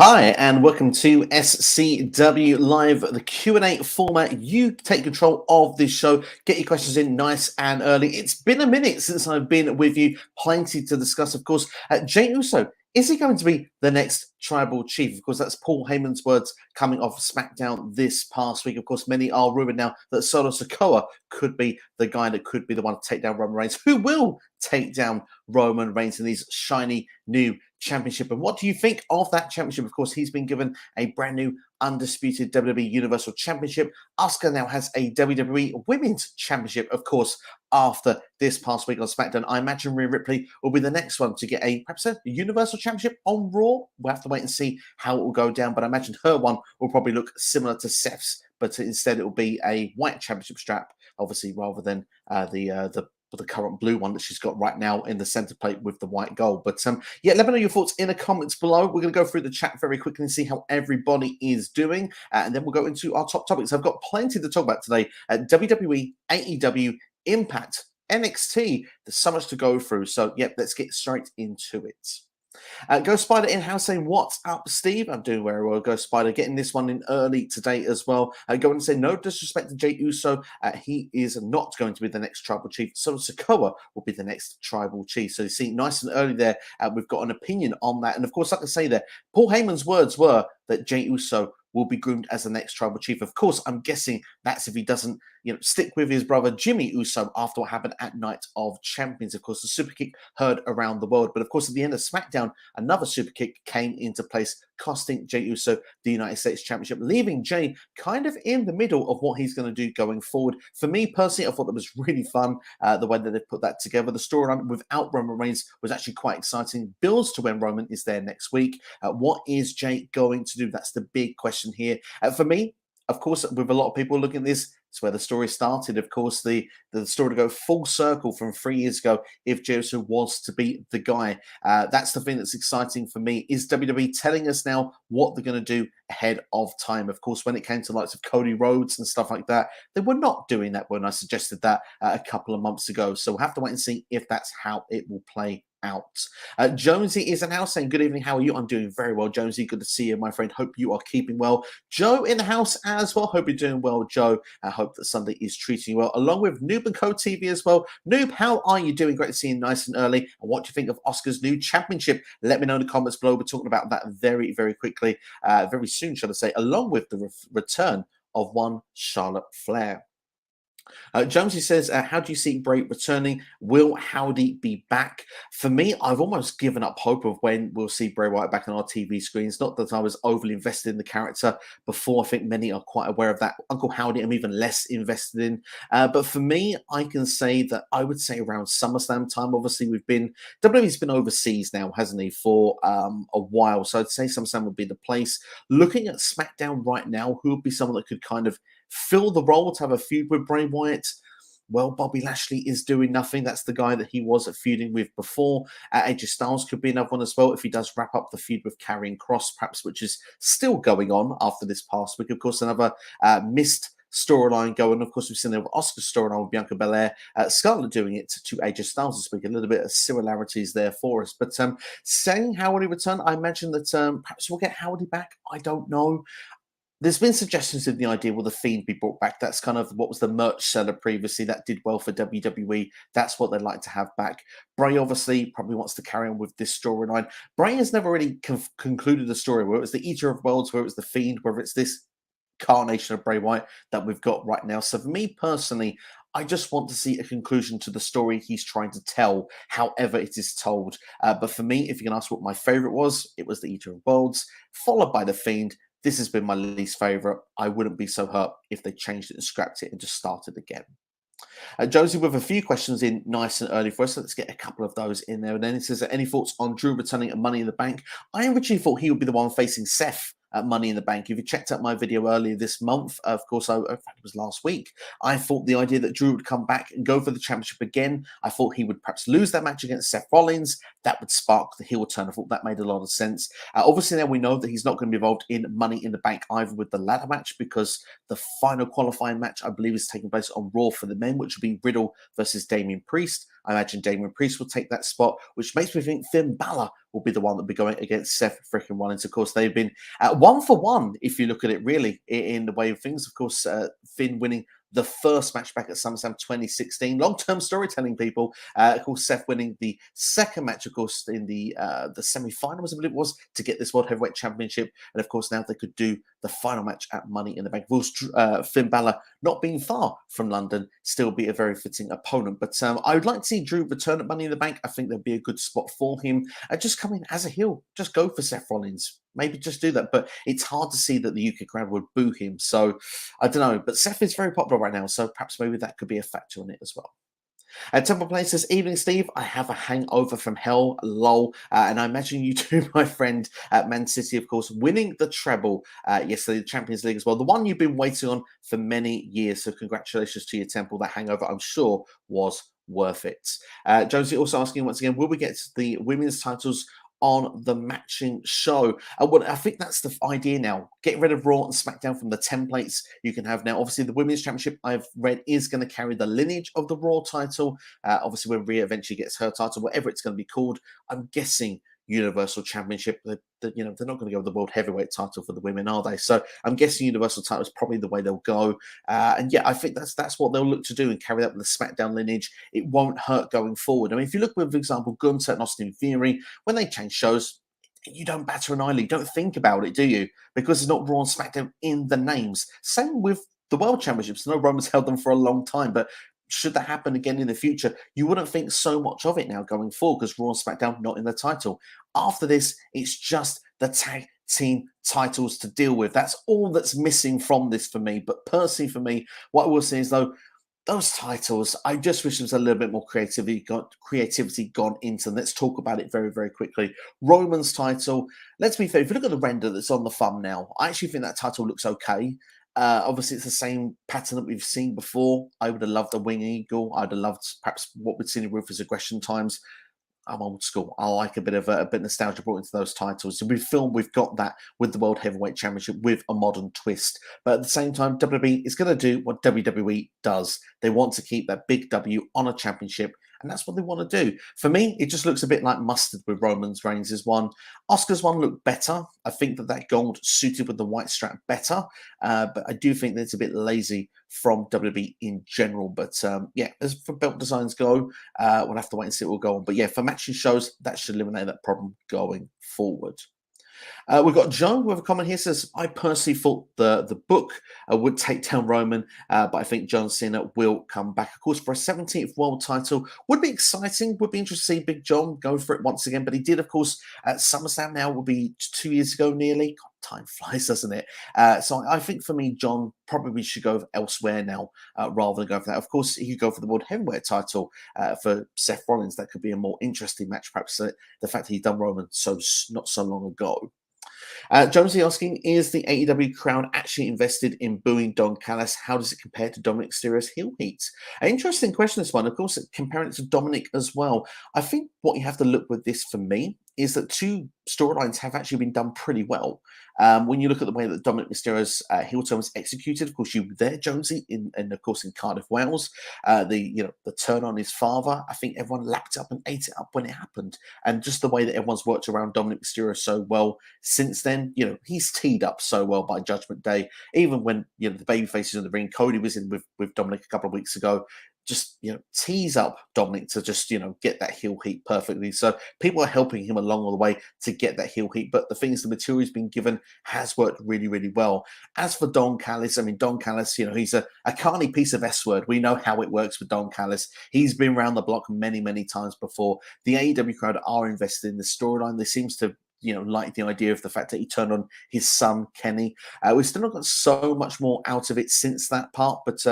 Hi, and welcome to SCW Live, the Q&A format. You take control of this show. Get your questions in nice and early. It's been a minute since I've been with you. Plenty to discuss, of course. Jey Uso, is he going to be the next tribal chief? Of course, that's Paul Heyman's words coming off SmackDown this past week. Of course, many are rumored now that Solo Sikoa could be the guy that could be the one to take down Roman Reigns. Who will take down Roman Reigns in these shiny new championship? And what do you think of that championship? Of course, he's been given a brand new undisputed WWE Universal Championship. Asuka now has a WWE Women's Championship, of course, after this past week on SmackDown. I imagine Rhea Ripley will be the next one to get perhaps a Universal Championship on Raw. We'll have to wait and see how it will go down, but I imagine her one will probably look similar to Seth's, but instead it will be a white championship strap, obviously, rather than the current blue one that she's got right now in the center plate with the white gold. But yeah, let me know your thoughts in the comments below. We're going to go through the chat very quickly and see how everybody is doing, and then we'll go into our top topics. I've got plenty to talk about today. WWE, AEW, Impact, NXT. There's so much to go through. So yep, let's get straight into it. Ghost Spider in-house saying, what's up, Steve? I'm doing very well, Ghost Spider. Getting this one in early today as well. Going and say, no disrespect to Jey Uso. He is not going to be the next tribal chief. So Sikoa will be the next tribal chief. So you see, nice and early there, we've got an opinion on that. And of course, like I say there, Paul Heyman's words were that Jey Uso will be groomed as the next tribal chief. Of course, I'm guessing that's if he doesn't, stick with his brother Jimmy Uso after what happened at Night of Champions. Of course, the super kick heard around the world. But of course, at the end of SmackDown, another super kick came into place, costing Jey Uso the United States Championship, leaving Jey kind of in the middle of what he's going to do going forward. For me personally, I thought that was really fun, the way that they put that together. The storyline without Roman Reigns was actually quite exciting. Builds to when Roman is there next week. What is Jey going to do? That's the big question here. For me, of course, with a lot of people looking at this, it's where the story started. Of course, the story to go full circle from 3 years ago, if Jey Uso was to be the guy. That's the thing that's exciting for me. Is WWE telling us now what they're going to do ahead of time? Of course, when it came to the likes of Cody Rhodes and stuff like that, they were not doing that when I suggested that a couple of months ago. So we'll have to wait and see if that's how it will play out. Jonesy is in house saying, good evening, how are you? I'm doing very well, Jonesy. Good to see you, my friend. Hope you are keeping well. Joe in the house as well. Hope you're doing well, Joe. I hope that Sunday is treating you well, along with Noob and Co TV as well. Noob, how are you doing? Great to see you nice and early. And what do you think of Asuka's new championship? Let me know in the comments below. We're talking about that very, very quickly, very soon, shall I say, along with the return of one Charlotte Flair. Jonesy says, how do you see Bray returning? Will Howdy be back? For me, I've almost given up hope of when we'll see Bray Wyatt back on our TV screens. Not that I was overly invested in the character before. I think many are quite aware of that. Uncle Howdy, I'm even less invested in. But for me, I can say that I would say around SummerSlam time. Obviously, WWE's been overseas now, hasn't he, for a while. So I'd say SummerSlam would be the place. Looking at SmackDown right now, who would be someone that could kind of fill the role to have a feud with Bray Wyatt? Well, Bobby Lashley is doing nothing. That's the guy that he was feuding with before. AJ Styles could be another one as well if he does wrap up the feud with Karrion Kross, perhaps, which is still going on after this past week. Of course, another missed storyline going. Of course, we've seen the Asuka's storyline with Bianca Belair. Scarlett doing it to AJ Styles this week. A little bit of similarities there for us. But saying Howdy return, I imagine that perhaps we'll get Howdy back. I don't know. There's been suggestions of the idea, will the Fiend be brought back? That's kind of what was the merch seller previously. That did well for WWE. That's what they'd like to have back. Bray obviously probably wants to carry on with this storyline. Bray has never really concluded the story, whether it was the Eater of Worlds, whether it was the Fiend, whether it's this carnation of Bray Wyatt that we've got right now. So for me personally, I just want to see a conclusion to the story he's trying to tell, however it is told. But for me, if you can ask what my favorite was, it was the Eater of Worlds, followed by the Fiend. This has been my least favorite. I wouldn't be so hurt if they changed it and scrapped it and just started again. Josie with a few questions in nice and early for us. So let's get a couple of those in there. And then he says, any thoughts on Drew returning at Money in the Bank? I originally thought he would be the one facing Seth at Money in the Bank. If you checked out my video earlier this month, of course, in fact, it was last week, I thought the idea that Drew would come back and go for the championship again, I thought he would perhaps lose that match against Seth Rollins. That would spark the heel turn. I thought that made a lot of sense. Obviously, now we know that he's not going to be involved in Money in the Bank either with the ladder match, because the final qualifying match, I believe, is taking place on Raw for the men, which will be Riddle versus Damian Priest. I imagine Damian Priest will take that spot, which makes me think Finn Balor will be the one that will be going against Seth freaking Rollins. Of course, they've been 1-for-1, if you look at it really, in the way of things. Of course, Finn winning the first match back at SummerSlam 2016. Long-term storytelling, people. Of course, Seth winning the second match, of course, in the semi-finals, I believe it was, to get this World Heavyweight Championship. And of course, now they could do the final match at Money in the Bank. Of course, Finn Balor, not being far from London, still be a very fitting opponent. But I would like to see Drew return at Money in the Bank. I think there'd be a good spot for him. Just come in as a heel. Just go for Seth Rollins. Maybe just do that. But it's hard to see that the UK crowd would boo him. So I don't know. But Seth is very popular right now. So perhaps maybe that could be a factor in it as well. Temple Place says, evening, Steve. I have a hangover from hell, lol. And I imagine you too, my friend, at Man City, of course, winning the treble yesterday, the Champions League as well. The one you've been waiting on for many years. So congratulations to you, Temple. That hangover, I'm sure, was worth it. Josie also asking once again, will we get the women's titles on the matching show? Well, I think that's the idea now. Get rid of Raw and SmackDown from the templates you can have now. Obviously, the Women's Championship, I've read, is going to carry the lineage of the Raw title. Obviously, when Rhea eventually gets her title, whatever it's going to be called, I'm guessing Universal Championship. They're not going to go with the World Heavyweight title for the women, are they? So I'm guessing Universal title is probably the way they'll go. And yeah, I think that's what they'll look to do and carry that with the SmackDown lineage. It won't hurt going forward. I mean, if you look with, for example, Gunther and Austin Theory, when they change shows, you don't batter an eyelid. You don't think about it, do you? Because it's not Raw and SmackDown in the names. Same with the World Championships. No, Roman's held them for a long time, but should that happen again in the future, you wouldn't think so much of it now going forward because Raw and SmackDown not in the title. After this, it's just the tag team titles to deal with. That's all that's missing from this for me. But personally, for me, what I will say is, though, those titles, I just wish there was a little bit more creativity gone into them. Let's talk about it very, very quickly. Roman's title, let's be fair, if you look at the render that's on the thumbnail, I actually think that title looks okay. Obviously, it's the same pattern that we've seen before. I would have loved a wing eagle. I'd have loved perhaps what we'd seen in Ruthless Aggression times. I'm old school. I like a bit of nostalgia brought into those titles. So we've got that with the World Heavyweight Championship with a modern twist. But at the same time, WWE is going to do what WWE does. They want to keep that big W on a championship, and that's what they want to do. For me, it just looks a bit like mustard with Roman's Reigns' one. Oscar's one looked better. I think that gold suited with the white strap better. But I do think that it's a bit lazy from WWE in general. But yeah, as for belt designs go, we'll have to wait and see what will go on. But yeah, for matching shows, that should eliminate that problem going forward. We've got Joe with a comment here, says, I personally thought the book would take down Roman, but I think John Cena will come back. Of course, for a 17th world title, would be exciting. Would be interesting to see Big John go for it once again. But he did, of course, at SummerSlam now, will be 2 years ago nearly. God, time flies, doesn't it? So I think for me, John probably should go elsewhere now rather than go for that. Of course, he could go for the World Heavyweight title for Seth Rollins. That could be a more interesting match, perhaps the fact that he'd done Roman not so long ago. Jonesy asking, is the AEW crowd actually invested in booing Don Callis? How does it compare to Dominic Mysterio's heel heat? An interesting question, this one. Of course, comparing it to Dominic as well. I think what you have to look with this for me is that two storylines have actually been done pretty well. When you look at the way that Dominic Mysterio's heel turn was executed, of course, you were there, Jonesy, and of course in Cardiff, Wales. The turn on his father, I think everyone lapped up and ate it up when it happened. And just the way that everyone's worked around Dominic Mysterio so well since then, he's teed up so well by Judgment Day. Even when the babyface is in the ring, Cody was in with Dominic a couple of weeks ago. Just tease up Dominic to just get that heel heat perfectly. So people are helping him along all the way to get that heel heat. But the thing is, the material he's been given has worked really, really well. As for Don Callis, I mean, Don Callis, he's a carny piece of S word. We know how it works with Don Callis. He's been around the block many, many times before. The AEW crowd are invested in the storyline. There seems to like the idea of the fact that he turned on his son, Kenny. We've still not got so much more out of it since that part, but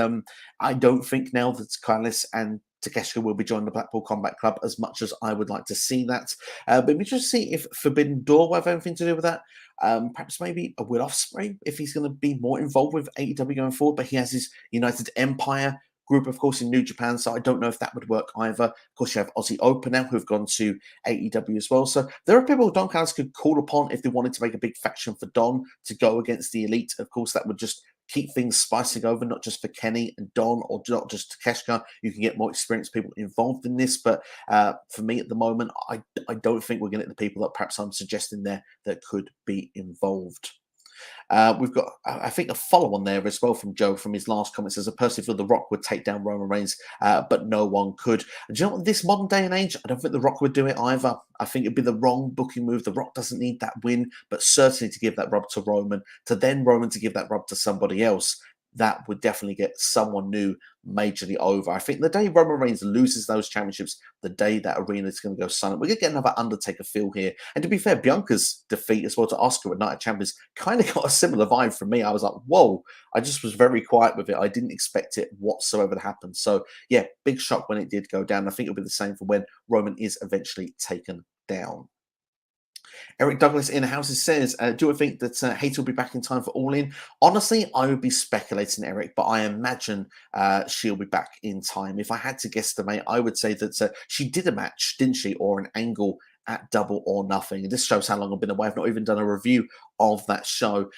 I don't think now that Callis and Takeshita will be joining the Blackpool Combat Club as much as I would like to see that. But we just see if Forbidden Door will have anything to do with that. Perhaps maybe a Will Ospreay, if he's going to be more involved with AEW going forward, but he has his United Empire group, of course, in New Japan, so I don't know if that would work either. Of course, you have Aussie Open now, who've gone to AEW as well. So there are people Don Callis could call upon if they wanted to make a big faction for Don to go against the Elite. Of course, that would just keep things spicing over, not just for Kenny and Don or not just Takeshka. You can get more experienced people involved in this. But for me at the moment, I don't think we're going to get the people that perhaps I'm suggesting there that could be involved. We've got, I think, a follow-on there as well from Joe from his last comments. As a person feel The Rock would take down Roman Reigns, but no one could. And do you know what? This modern day and age, I don't think The Rock would do it either. I think it'd be the wrong booking move. The Rock doesn't need that win, but certainly to give that rub to Roman, to then Roman to give that rub to somebody else. That would definitely get someone new majorly over. I think the day Roman Reigns loses those championships, the day that arena is going to go silent, we're going to get another Undertaker feel here. And to be fair, Bianca's defeat as well to Asuka at Night of Champions kind of got a similar vibe from me. I was like, whoa, I just was very quiet with it. I didn't expect it whatsoever to happen. So yeah, big shock when it did go down. I think it'll be the same for when Roman is eventually taken down. Eric Douglas in the houses says, do I think that Hayter will be back in time for All In? Honestly, I would be speculating, Eric, but I imagine she'll be back in time. If I had to guesstimate, I would say that she did a match, didn't she, or an angle at Double or Nothing. And this shows how long I've been away. I've not even done a review of that show.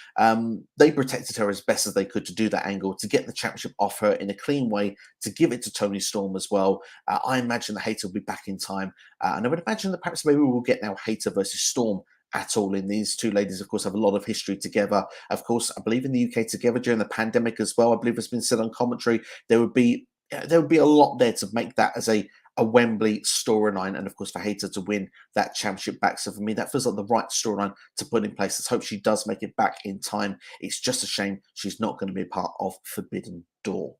They protected her as best as they could to do that angle, to get the championship off her in a clean way, to give it to Toni Storm as well. I imagine the Hayter will be back in time. And I would imagine that perhaps maybe we'll get now Hayter versus Storm at All In. These two ladies, of course, have a lot of history together. Of course, I believe in the UK together during the pandemic as well. I believe it's been said on commentary. There would be a lot there to make that as a Wembley storyline, and of course for Hayter to win that championship back. So for me, that feels like the right storyline to put in place. Let's hope she does make it back in time. It's just a shame she's not going to be a part of Forbidden Door.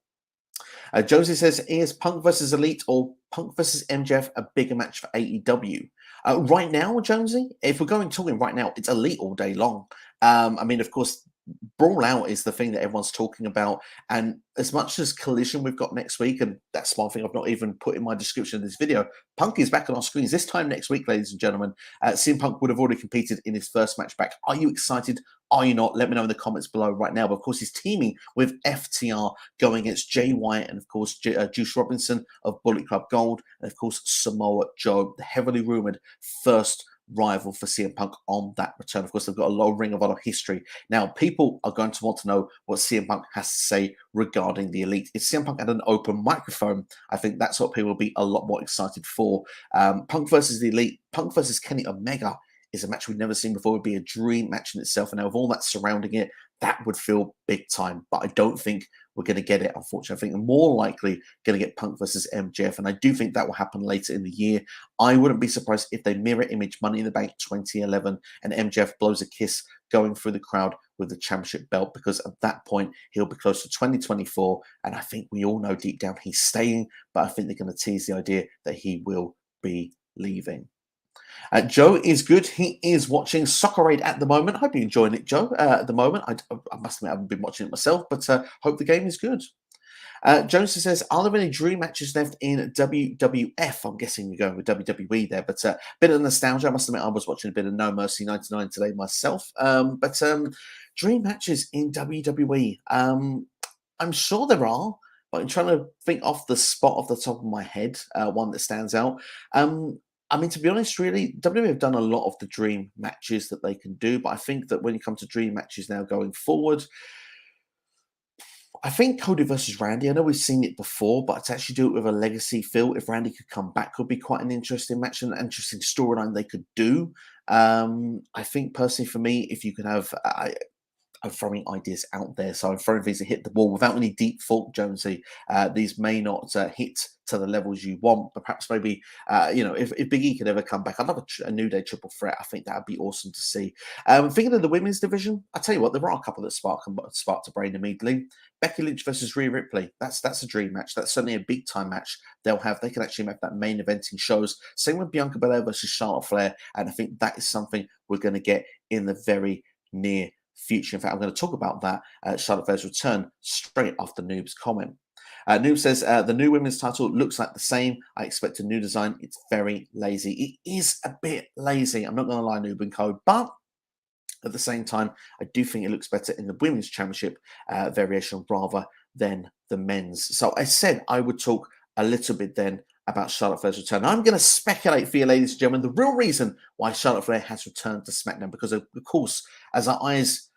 Josie says, is Punk versus Elite or Punk versus MJF a bigger match for AEW? Right now, Jonesy, if we're talking right now, it's Elite all day long. I mean, of course, Brawl Out is the thing that everyone's talking about. And as much as Collision we've got next week, and that's one thing I've not even put in my description of this video, Punk is back on our screens this time next week, ladies and gentlemen. CM Punk would have already competed in his first match back. Are you excited? Are you not? Let me know in the comments below right now. But of course, he's teaming with FTR going against Jay White and of course Juice Robinson of Bullet Club Gold, and of course Samoa Joe, the heavily rumored first rival for CM Punk on that return. Of course, they've got a low Ring of Honor history. Now, people are going to want to know what CM Punk has to say regarding the Elite. If CM Punk had an open microphone, I think that's what people will be a lot more excited for. Punk versus the Elite, Punk versus Kenny Omega is a match we've never seen before. It would be a dream match in itself. And now with all that surrounding it, that would feel big time. But I don't think we're going to get it, unfortunately. I think more likely going to get Punk versus MJF. And I do think that will happen later in the year. I wouldn't be surprised if they mirror image Money in the Bank 2011 and MJF blows a kiss going through the crowd with the championship belt, because at that point he'll be close to 2024. And I think we all know deep down he's staying, but I think they're going to tease the idea that he will be leaving. Joe is good. He is watching Soccer Aid at the moment. I hope you're enjoying it, Joe. At the moment, I must admit I haven't been watching it myself, but hope the game is good. Jones says, are there any dream matches left in WWF? I'm guessing you're going with WWE there, but a bit of nostalgia. I must admit I was watching a bit of No Mercy 99 today myself. But dream matches in WWE. I'm sure there are, but I'm trying to think off the spot off the top of my head, one that stands out. I mean, to be honest, really, WWE have done a lot of the dream matches that they can do, but I think that when you come to dream matches now going forward, I think Cody versus Randy, I know we've seen it before, but to actually do it with a legacy feel, if Randy could come back, would be quite an interesting match and an interesting storyline they could do. I think personally for me, if you could have... I'm throwing ideas out there, so I'm throwing things that hit the wall without any deep thought, Jonesy. These may not hit to the levels you want, but perhaps maybe, if Big E could ever come back, I'd love a New Day triple threat. I think that would be awesome to see. Thinking of the women's division, I tell you what, there are a couple that spark a brain immediately. Becky Lynch versus Rhea Ripley. That's a dream match. That's certainly a big time match they'll have. They can actually make that main eventing shows. Same with Bianca Belair versus Charlotte Flair, and I think that is something we're going to get in the very near future. In fact, I'm going to talk about that Charlotte Flair's return straight after Noob's comment. Noob says, the new women's title looks like the same. I expect a new design. It's very lazy. It is a bit lazy. I'm not going to lie, Noob and Co. But at the same time, I do think it looks better in the women's championship variation rather than the men's. So I said I would talk a little bit then about Charlotte Flair's return. Now, I'm going to speculate for you, ladies and gentlemen, the real reason why Charlotte Flair has returned to SmackDown, because of course, as our eyes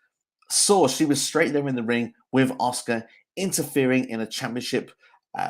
saw she was straight there in the ring with Asuka, interfering in a championship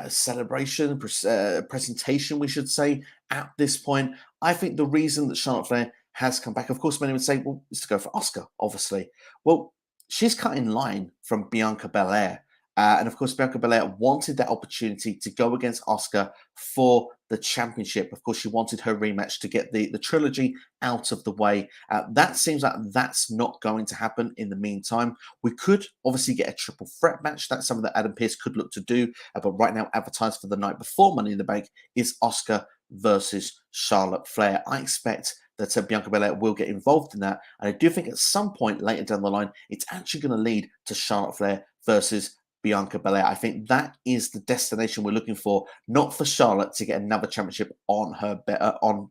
celebration, presentation, we should say, at this point. I think the reason that Charlotte Flair has come back, of course, many would say, well, it's to go for Asuka, obviously. Well, she's cut in line from Bianca Belair. And of course, Bianca Belair wanted that opportunity to go against Asuka for the championship. Of course, she wanted her rematch to get the trilogy out of the way. That seems like that's not going to happen in the meantime. We could obviously get a triple threat match. That's something that Adam Pearce could look to do. But right now, advertised for the night before Money in the Bank is Asuka versus Charlotte Flair. I expect that Bianca Belair will get involved in that. And I do think at some point later down the line, it's actually going to lead to Charlotte Flair versus Bianca Belair. I think that is the destination we're looking for, not for Charlotte to get another championship on her on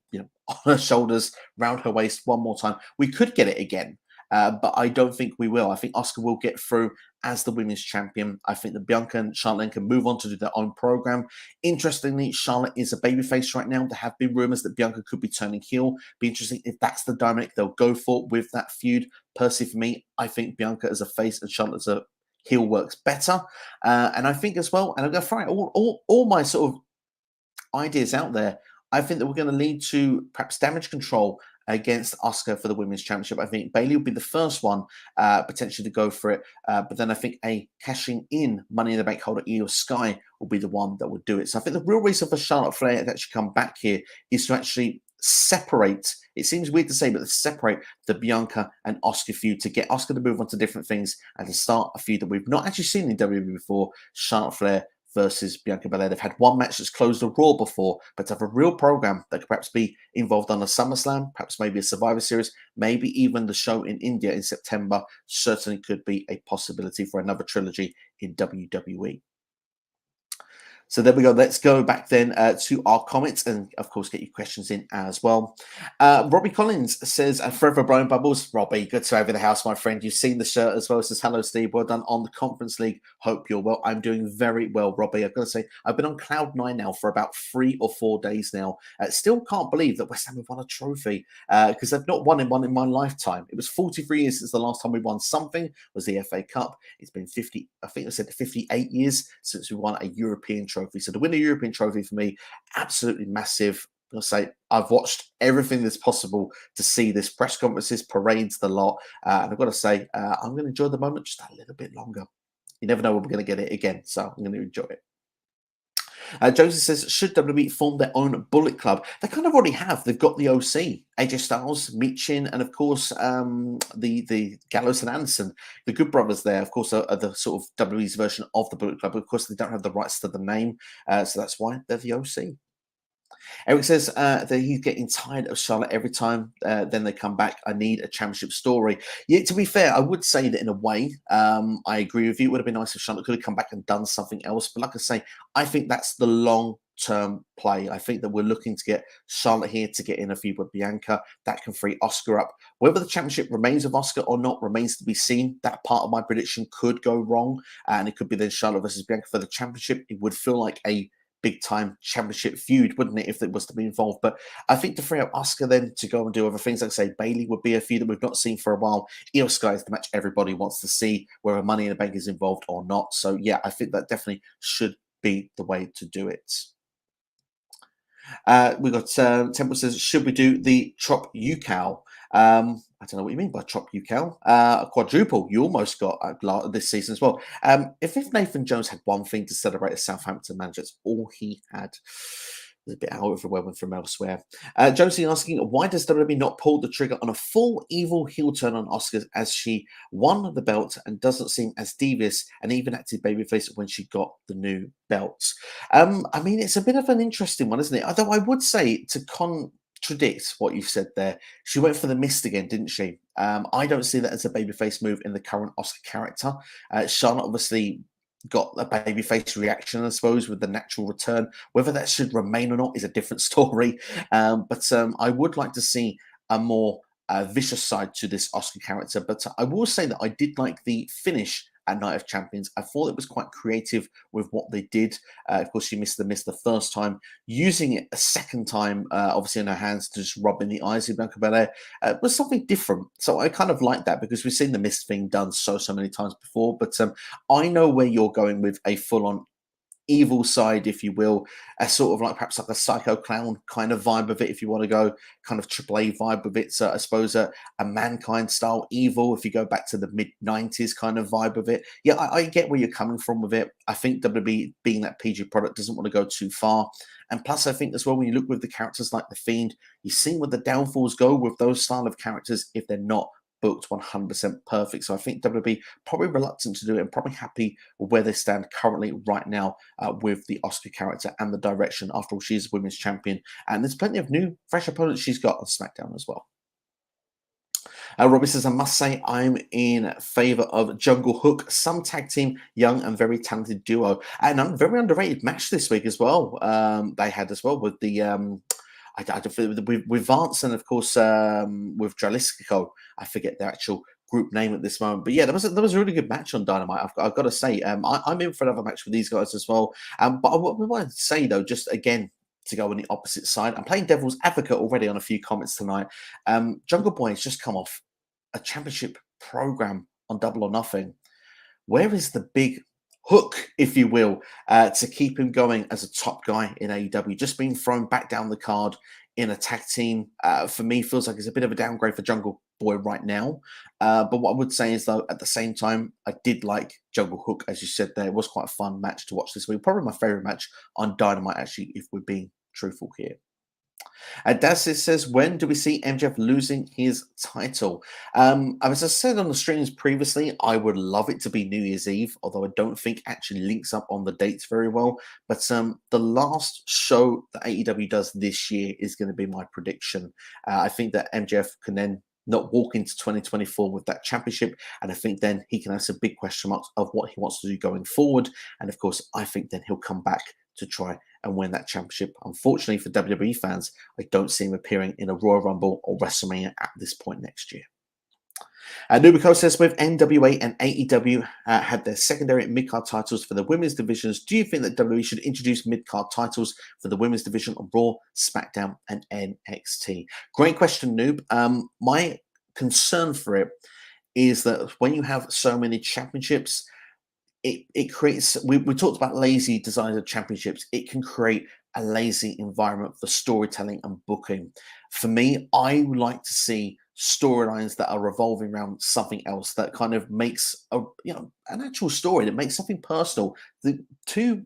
her shoulders, round her waist one more time. We could get it again, but I don't think we will. I think Asuka will get through as the women's champion. I think that Bianca and Charlotte can move on to do their own program. Interestingly, Charlotte is a babyface right now. There have been rumors that Bianca could be turning heel. Be interesting if that's the dynamic they'll go for with that feud. Personally, for me, I think Bianca as a face and Charlotte as a heel works better. And I think as well, and I'm going to throw all my sort of ideas out there. I think that we're going to lead to perhaps Damage Control against Asuka for the Women's Championship. I think Bayley will be the first one potentially to go for it. But then I think a cashing in Money in the Bank holder, Io Sky, will be the one that would do it. So I think the real reason for Charlotte Flair to actually come back here is to actually separate, it seems weird to say, but to separate the Bianca and Asuka feud, to get Asuka to move on to different things and to start a feud that we've not actually seen in WWE before, Charlotte Flair versus Bianca Belair. They've had one match that's closed a Raw before, but to have a real program that could perhaps be involved on a SummerSlam, perhaps maybe a Survivor Series, maybe even the show in India in September, certainly could be a possibility for another trilogy in WWE. So there we go. Let's go back then to our comments and, of course, get your questions in as well. Robbie Collins says, forever blowing bubbles. Robbie, good to have you in the house, my friend. You've seen the shirt as well. Says, hello, Steve. Well done on the Conference League. Hope you're well. I'm doing very well, Robbie. I've got to say, I've been on cloud nine now for about 3 or 4 days now. Still can't believe that West Ham have won a trophy because they've not won one in my lifetime. It was 43 years since the last time we won something, was the FA Cup. It's been 50, I think I said 58 years since we won a European trophy. So to win a European trophy for me, absolutely massive. I'll say I've watched everything that's possible to see this, press conferences, parades, the lot. And I've got to say, I'm going to enjoy the moment just a little bit longer. You never know when we're going to get it again. So I'm going to enjoy it. Joseph says, should WWE form their own Bullet Club? They kind of already have. They've got the OC, AJ Styles, Michin, and of course the Gallows and Anderson, the Good Brothers. There, of course, are the sort of WWE's version of the Bullet Club. Of course, they don't have the rights to the name, so that's why they're the OC. Eric says that he's getting tired of Charlotte every time. Then they come back. I need a championship story. Yeah, to be fair, I would say that in a way, I agree with you. It would have been nice if Charlotte could have come back and done something else. But like I say, I think that's the long-term play. I think that we're looking to get Charlotte here to get in a feud with Bianca. That can free Asuka up. Whether the championship remains with Asuka or not remains to be seen. That part of my prediction could go wrong. And it could be then Charlotte versus Bianca for the championship. It would feel like a big-time championship feud, wouldn't it, if it was to be involved? But I think to free up Asuka then to go and do other things, like I say, Bayley would be a feud that we've not seen for a while. Io Sky is the match everybody wants to see, whether Money in the Bank is involved or not. So yeah, I think that definitely should be the way to do it. We got Temple says, should we do the Trop U Cow? I don't know what you mean by Trop U Cow. A quadruple you almost got this season as well. If Nathan Jones had one thing to celebrate as Southampton manager, it's all he had. It's a bit overwhelming from elsewhere. Josie asking, why does WWE not pull the trigger on a full evil heel turn on Asuka as she won the belt and doesn't seem as devious and even acted babyface when she got the new belts? I mean, it's a bit of an interesting one, isn't it? Although I would say to contradict what you've said there, she went for the mist again, didn't she? I don't see that as a babyface move in the current Asuka character. Charlotte obviously got a babyface reaction, I suppose, with the natural return. Whether that should remain or not is a different story. But I would like to see a more vicious side to this Asuka character. But I will say that I did like the finish at Night of Champions. I thought it was quite creative with what they did. Of course, she missed the first time. Using it a second time, obviously in her hands to just rub in the eyes of Bianca Belair, was something different. So I kind of like that because we've seen the mist thing done so many times before. But I know where you're going with a full-on evil side, if you will, a sort of like perhaps like a psycho clown kind of vibe of it, if you want to go kind of AAA vibe of it. So I suppose a Mankind style evil, if you go back to the mid-90s kind of vibe of it. Yeah, I get where you're coming from with it. I think WWE, being that PG product, doesn't want to go too far. And plus, I think as well, when you look with the characters like The Fiend, you've seen where the downfalls go with those style of characters if they're not booked 100% perfect. So I think WWE probably reluctant to do it and probably happy with where they stand currently right now with the Asuka character and the direction. After all, she's a women's champion, and there's plenty of new, fresh opponents she's got on SmackDown as well. Robbie says, I must say I'm in favour of Jungle Hook, some tag team, young and very talented duo. And a very underrated match this week as well. They had as well with the with Vance and of course with Jalisco. I forget their actual group name at this moment, but yeah, there was a really good match on Dynamite. I've got to say, I'm in for another match with these guys as well. But I want to say though, just again to go on the opposite side, I'm playing devil's advocate already on a few comments tonight. Jungle Boy has just come off a championship program on Double or Nothing. Where is the big hook, if you will, to keep him going as a top guy in AEW? Just being thrown back down the card in a tag team, for me, feels like it's a bit of a downgrade for Jungle Boy right now. But what I would say is, though, at the same time, I did like Jungle Hook, as you said there. It was quite a fun match to watch this week. Probably my favourite match on Dynamite, actually, if we're being truthful here. Daz says, when do we see MJF losing his title? As I said on the streams previously, I would love it to be New Year's Eve, although I don't think actually links up on the dates very well. But the last show that AEW does this year is going to be my prediction. I think that MJF can then not walk into 2024 with that championship. And I think then he can have some big question marks of what he wants to do going forward. And of course, I think then he'll come back to try and win that championship. Unfortunately for WWE fans, I don't see him appearing in a Royal Rumble or WrestleMania at this point next year. Nubico says, with NWA and AEW had their secondary mid-card titles for the women's divisions, do you think that WWE should introduce mid-card titles for the women's division on Raw, SmackDown, and NXT? Great question, Noob. My concern for it is that when you have so many championships, it creates, we talked about lazy designs of championships. It can create a lazy environment for storytelling and booking. For me, I would like to see storylines that are revolving around something else that kind of makes an actual story, that makes something personal. The two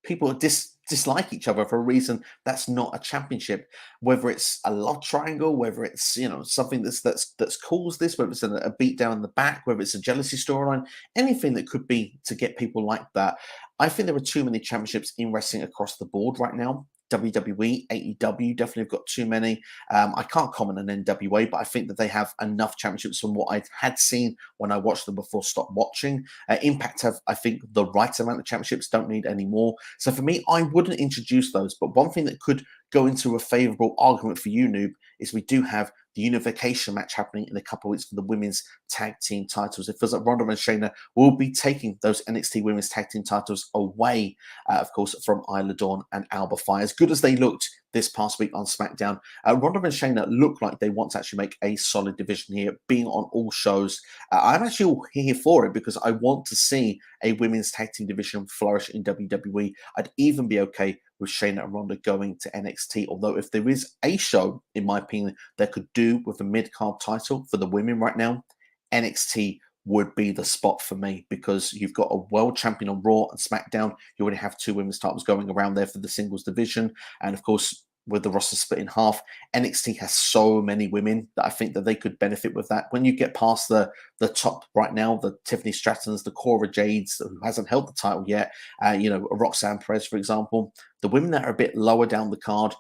people dislike each other for a reason that's not a championship, whether it's a love triangle, whether it's something that's caused this, whether it's a beat down in the back, whether it's a jealousy storyline, anything that could be to get people like that. I think there are too many championships in wrestling across the board right now. WWE, AEW definitely have got too many. I can't comment on NWA, but I think that they have enough championships from what I had seen when I watched them before stopped watching. Impact have, I think, the right amount of championships, don't need any more. So for me, I wouldn't introduce those. But one thing that could go into a favorable argument for you, Noob, is we do have the unification match happening in a couple of weeks for the women's tag team titles. It feels like Ronda and Shayna will be taking those NXT women's tag team titles away, of course, from Isla Dawn and Alba Fire. As good as they looked this past week on SmackDown, Ronda and Shayna look like they want to actually make a solid division here, being on all shows. I'm actually here for it because I want to see a women's tag team division flourish in WWE. I'd even be okay with Shayna and Ronda going to NXT, although if there is a show, in my opinion, that could do with a mid-card title for the women right now, NXT would be the spot for me, because you've got a world champion on Raw and SmackDown. You already have two women's titles going around there for the singles division. And of course, with the roster split in half, NXT has so many women that I think that they could benefit with that. When you get past the top right now, the Tiffany Strattons, the Cora Jades, who hasn't held the title yet, Roxanne Perez, for example, the women that are a bit lower down the card,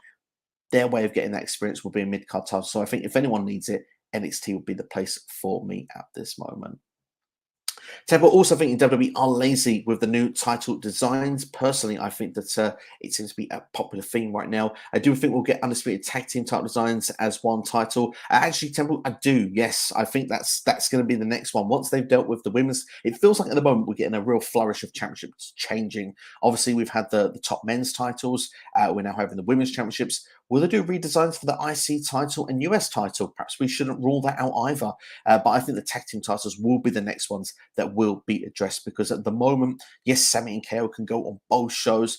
their way of getting that experience will be a mid-card title. So I think if anyone needs it, NXT would be the place for me at this moment. Temple also thinking WWE are lazy with the new title designs. Personally, I think that it seems to be a popular theme right now. I do think we'll get undisputed tag team title designs as one title. Actually, Temple, I do. Yes, I think that's going to be the next one. Once they've dealt with the women's, it feels like at the moment we're getting a real flourish of championships changing. Obviously, we've had the top men's titles. We're now having the women's championships. Will they do redesigns for the IC title and US title? Perhaps we shouldn't rule that out either. But I think the tag team titles will be the next ones that will be addressed, because at the moment, yes, Sami and KO can go on both shows.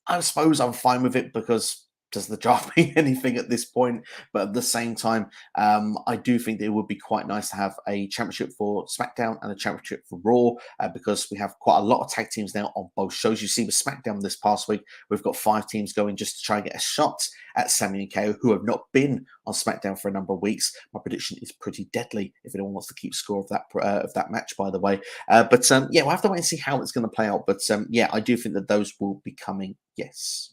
I suppose I'm fine with it, because does the draft mean anything at this point? But at the same time, I do think it would be quite nice to have a championship for SmackDown and a championship for Raw, because we have quite a lot of tag teams now on both shows. You see with SmackDown this past week, we've got 5 teams going just to try and get a shot at Sami and KO, who have not been on SmackDown for a number of weeks. My prediction is pretty deadly if anyone wants to keep score of that match, by the way. But yeah, we'll have to wait and see how it's going to play out. But yeah, I do think that those will be coming. Yes.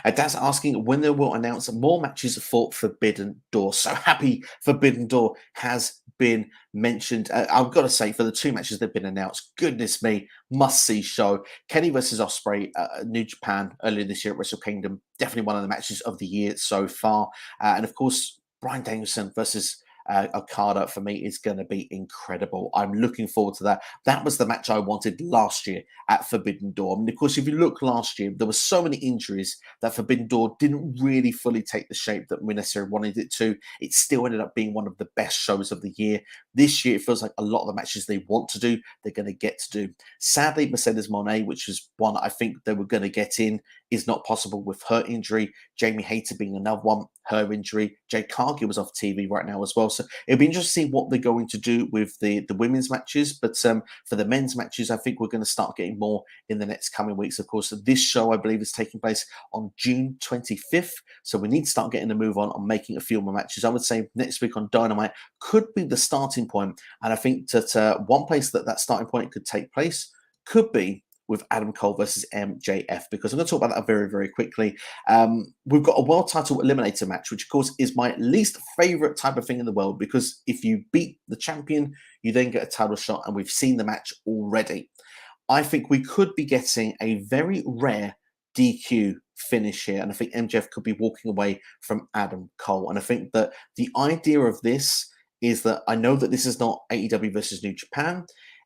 Dad's asking when they will announce more matches for Forbidden Door. So happy Forbidden Door has been mentioned. I've got to say, for the 2 matches that have been announced, goodness me, must-see show. Kenny versus Ospreay, New Japan, earlier this year at Wrestle Kingdom. Definitely one of the matches of the year so far. And of course, Bryan Danielson versus Okada for me is going to be incredible. I'm looking forward to that. That was the match I wanted last year at Forbidden Door. I mean, of course, if you look last year, there were so many injuries that Forbidden Door didn't really fully take the shape that we necessarily wanted it to. It still ended up being one of the best shows of the year. This year, it feels like a lot of the matches they want to do, they're going to get to do. Sadly, Mercedes Moné, which was one I think they were going to get in, is not possible with her injury. Jamie Hayter being another one, her injury. Jade Cargill was off TV right now as well. So it'll be interesting to see what they're going to do with the women's matches. But for the men's matches, I think we're going to start getting more in the next coming weeks. Of course, this show, I believe, is taking place on June 25th. So we need to start getting a move on making a few more matches. I would say next week on Dynamite could be the starting point. And I think that one place that starting point could take place could be with Adam Cole versus MJF, because I'm going to talk about that very, very quickly. We've got a world title eliminator match, which of course is my least favorite type of thing in the world, because if you beat the champion, you then get a title shot, and we've seen the match already. I think we could be getting a very rare DQ finish here, and I think MJF could be walking away from Adam Cole. And I think that the idea of this is that I know that this is not AEW versus New Japan.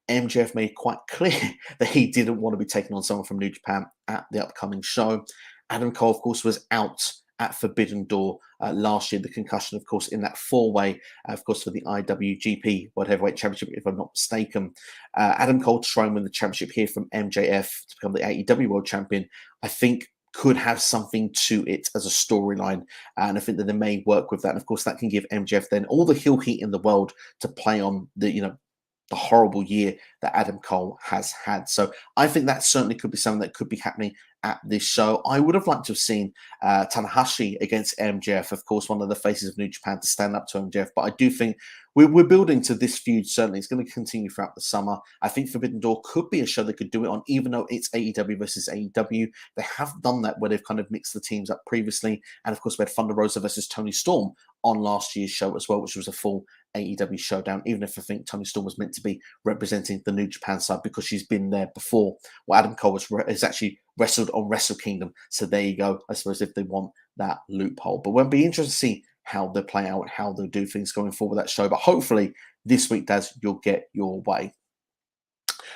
MJF made quite clear that he didn't want to be taking on someone from New Japan at the upcoming show. Adam Cole, of course, was out at Forbidden Door last year. The concussion, of course, in that 4-way, of course, for the IWGP World Heavyweight Championship, if I'm not mistaken. Adam Cole trying to win the championship here from MJF to become the AEW World Champion, I think could have something to it as a storyline. And I think that they may work with that. And of course, that can give MJF then all the heel heat in the world to play on the horrible year that Adam Cole has had. So I think that certainly could be something that could be happening at this show. I would have liked to have seen Tanahashi against MJF, of course, one of the faces of New Japan, to stand up to MJF. But I do think we're building to this feud, certainly. It's going to continue throughout the summer. I think Forbidden Door could be a show they could do it on, even though it's AEW versus AEW. They have done that where they've kind of mixed the teams up previously. And of course, we had Thunder Rosa versus Tony Storm on last year's show as well, which was a full AEW showdown, even if I think Tony Storm was meant to be representing the New Japan side because she's been there before. Well, Adam Cole has actually wrestled on Wrestle Kingdom. So there you go, I suppose, if they want that loophole. But we'll be interested to see how they play out, how they'll do things going forward with that show. But hopefully this week, Daz, you'll get your way.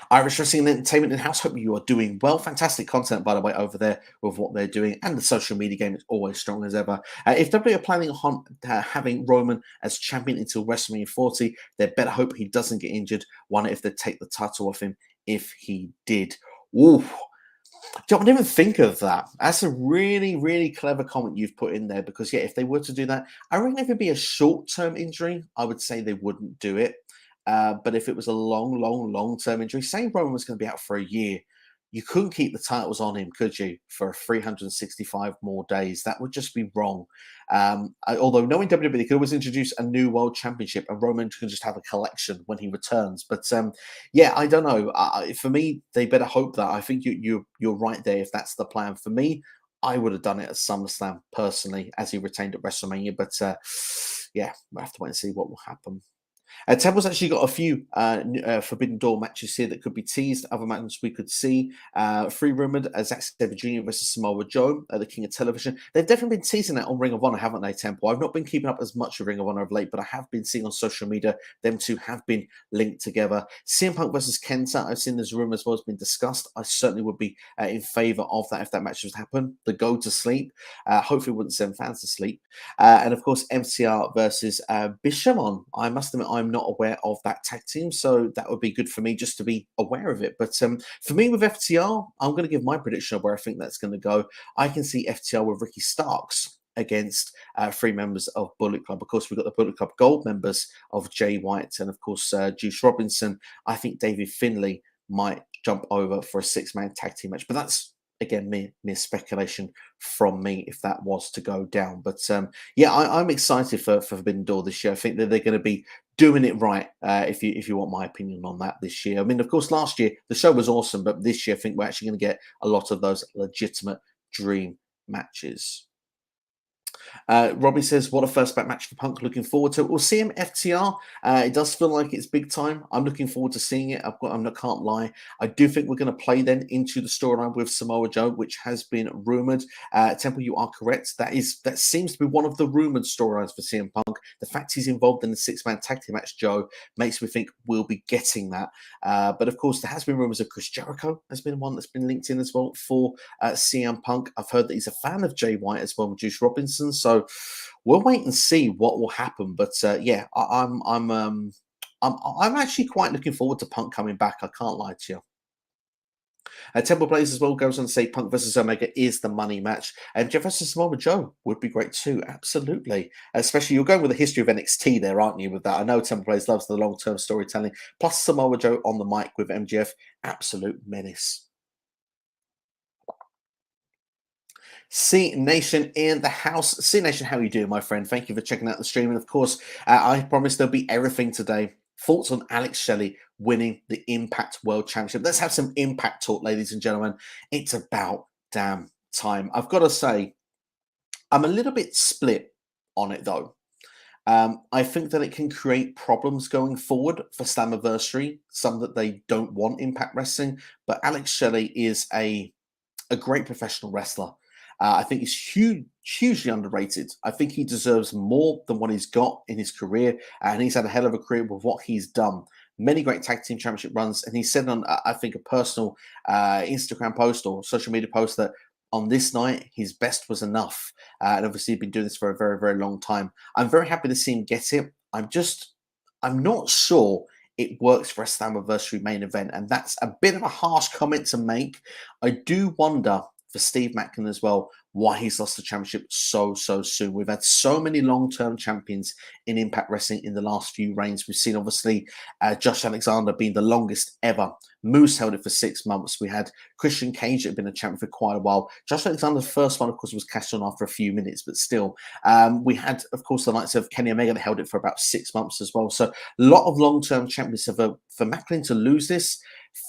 Irish Wrestling and Entertainment in-house, hope you are doing well. Fantastic content, by the way, over there with what they're doing. And the social media game is always strong as ever. If WWE are planning on having Roman as champion until WrestleMania 40, they better hope he doesn't get injured. Wonder if they'd take the title off him if he did. Ooh. Don't even think of that. That's a really, really clever comment you've put in there, because, yeah, if they were to do that, I reckon if it'd be a short-term injury, I would say they wouldn't do it. But if it was a long-term injury, say Roman was going to be out for a year, you couldn't keep the titles on him, could you, for 365 more days? That would just be wrong. Although knowing WWE, they could always introduce a new world championship and Roman can just have a collection when he returns. But yeah, I don't know. For me, they better hope that. I think you're right there if that's the plan. For me, I would have done it at SummerSlam personally, as he retained at WrestleMania. But yeah, we'll have to wait and see what will happen. Temple's actually got a few Forbidden Door matches here that could be teased. Other matches we could see. Free rumored as Zack Sabre Jr. versus Samoa Joe, the King of Television. They've definitely been teasing that on Ring of Honor, haven't they, Temple? I've not been keeping up as much with Ring of Honor of late, but I have been seeing on social media them two have been linked together. CM Punk versus Kenta, I've seen this rumor as well has been discussed. I certainly would be in favor of that if that match was to happen. The go to sleep. Hopefully, wouldn't send fans to sleep. And of course, MCR versus Bishamon. I must admit, I'm not aware of that tag team, so that would be good for me just to be aware of it. But for me with FTR, I'm going to give my prediction of where I think that's going to go. I can see FTR with Ricky Starks against three members of Bullet Club. Of course, we've got the Bullet Club Gold members of Jay White and, of course, Juice Robinson. I think David Finlay might jump over for a six-man tag team match, but that's again mere speculation from me if that was to go down. But yeah, I'm excited for Forbidden Door this year. I think that they're going to be doing it right. If you want my opinion on that this year, I mean, of course, last year the show was awesome, but this year I think we're actually going to get a lot of those legitimate dream matches. Robbie says, what a first back match for Punk. Looking forward to it. We'll see him FTR. It does feel like it's big time. I'm looking forward to seeing it. I can't lie. I do think we're going to play then into the storyline with Samoa Joe, which has been rumored. Temple, you are correct. That seems to be one of the rumored storylines for CM Punk. The fact he's involved in the six-man tag team match, Joe, makes me think we'll be getting that. But of course, there has been rumors of Chris Jericho has been one that's been linked in as well for CM Punk. I've heard that he's a fan of Jay White as well with Juice Robinson. So we'll wait and see what will happen. But yeah, I'm actually quite looking forward to Punk coming back. I can't lie to you. Temple Blaze as well goes on to say Punk versus Omega is the money match. And Jeff versus Samoa Joe would be great too. Absolutely. Especially you're going with the history of NXT there, aren't you, with that? I know Temple Blaze loves the long-term storytelling. Plus Samoa Joe on the mic with MJF. Absolute menace. C Nation in the house. C Nation, how are you doing, my friend? Thank you for checking out the stream. And of course, I promise there'll be everything today. Thoughts on Alex Shelley winning the Impact World Championship. Let's have some Impact talk, ladies and gentlemen. It's about damn time. I've got to say, I'm a little bit split on it, though. I think that it can create problems going forward for Slammiversary, some that they don't want Impact Wrestling. But Alex Shelley is a great professional wrestler. I think he's hugely underrated. I think he deserves more than what he's got in his career, and he's had a hell of a career with what he's done. Many great tag team championship runs, and he said on, I think, a personal Instagram post or social media post that on this night, his best was enough. And obviously, he's been doing this for a very, very long time. I'm very happy to see him get it. I'm not sure it works for a Slammiversary main event, and that's a bit of a harsh comment to make. I do wonder for Steve Macklin as well, why he's lost the championship so soon. We've had so many long-term champions in Impact Wrestling in the last few reigns. We've seen, obviously, Josh Alexander being the longest ever. Moose held it for 6 months. We had Christian Cage that had been a champion for quite a while. Josh Alexander's first one, of course, was cashed on after a few minutes, but still. We had, of course, the likes of Kenny Omega that held it for about 6 months as well. So a lot of long-term champions. For Macklin to lose this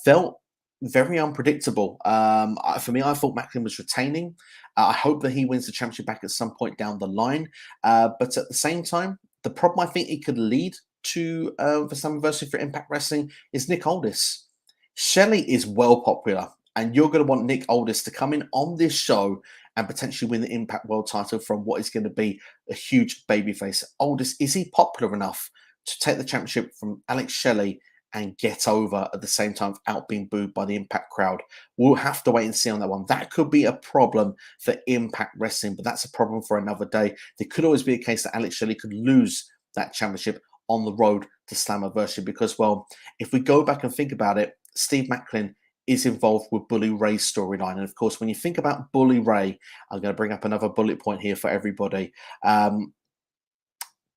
felt very unpredictable. For me, I thought Macklin was retaining. I hope that he wins the championship back at some point down the line. But at the same time, the problem I think it could lead to for Slammiversary for Impact Wrestling is Nick Aldis. Shelley is well popular, and you're going to want Nick Aldis to come in on this show and potentially win the Impact World title from what is going to be a huge babyface. Aldis, is he popular enough to take the championship from Alex Shelley and get over at the same time without being booed by the Impact crowd? We'll have to wait and see on that one. That could be a problem for Impact Wrestling, but that's a problem for another day. There could always be a case that Alex Shelley could lose that championship on the road to Slammiversary because, well, if we go back and think about it, Steve Macklin is involved with Bully Ray's storyline. And of course, when you think about Bully Ray, I'm going to bring up another bullet point here for everybody.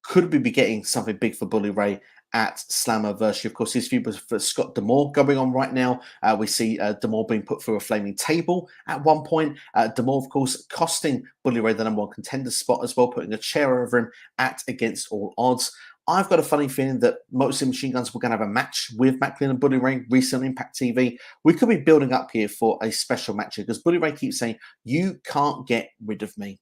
Could we be getting something big for Bully Ray at Slammiversary? Of course, his feud was for Scott D'Amore going on right now. We see D'Amore being put through a flaming table at one point. D'Amore, of course, costing Bully Ray the #1 contender spot as well, putting a chair over him at Against All Odds. I've got a funny feeling that Moxley Machine Guns were going to have a match with Macklin and Bully Ray recently on Impact TV. We could be building up here for a special match here because Bully Ray keeps saying, you can't get rid of me.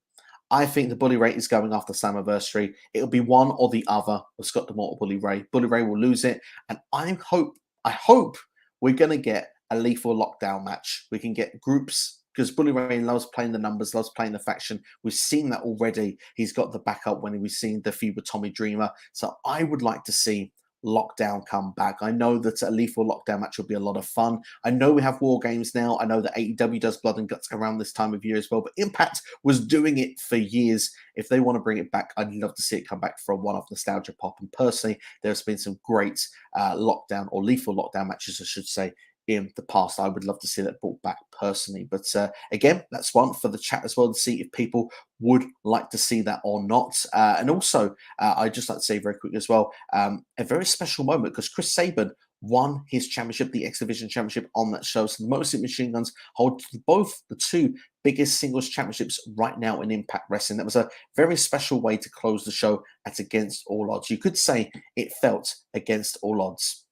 I think the bully Ray is going after Slammiversary. It'll be one or the other of Scott D'Amore or Bully Ray. Bully Ray will lose it, and I hope we're going to get a lethal lockdown match. We can get groups because Bully Ray loves playing the numbers, loves playing the faction. We've seen that already. He's got the backup when we've seen the feud with Tommy Dreamer. So I would like to see Lockdown come back. I know that a lethal lockdown match will be a lot of fun. I know we have War Games now. I know that AEW does Blood and Guts around this time of year as well, but Impact was doing it for years. If they want to bring it back, I'd love to see it come back for a one-off nostalgia pop. And personally, there's been some great lockdown or lethal lockdown matches, I should say, in the past. I would love to see that brought back personally. But again, that's one for the chat as well to see if people would like to see that or not. And also, I'd just like to say very quickly as well, a very special moment because Chris Sabin won his championship, the X Division championship on that show. So the Motor City Machine Guns hold both the two biggest singles championships right now in Impact Wrestling. That was a very special way to close the show at Against All Odds. You could say it felt against all odds.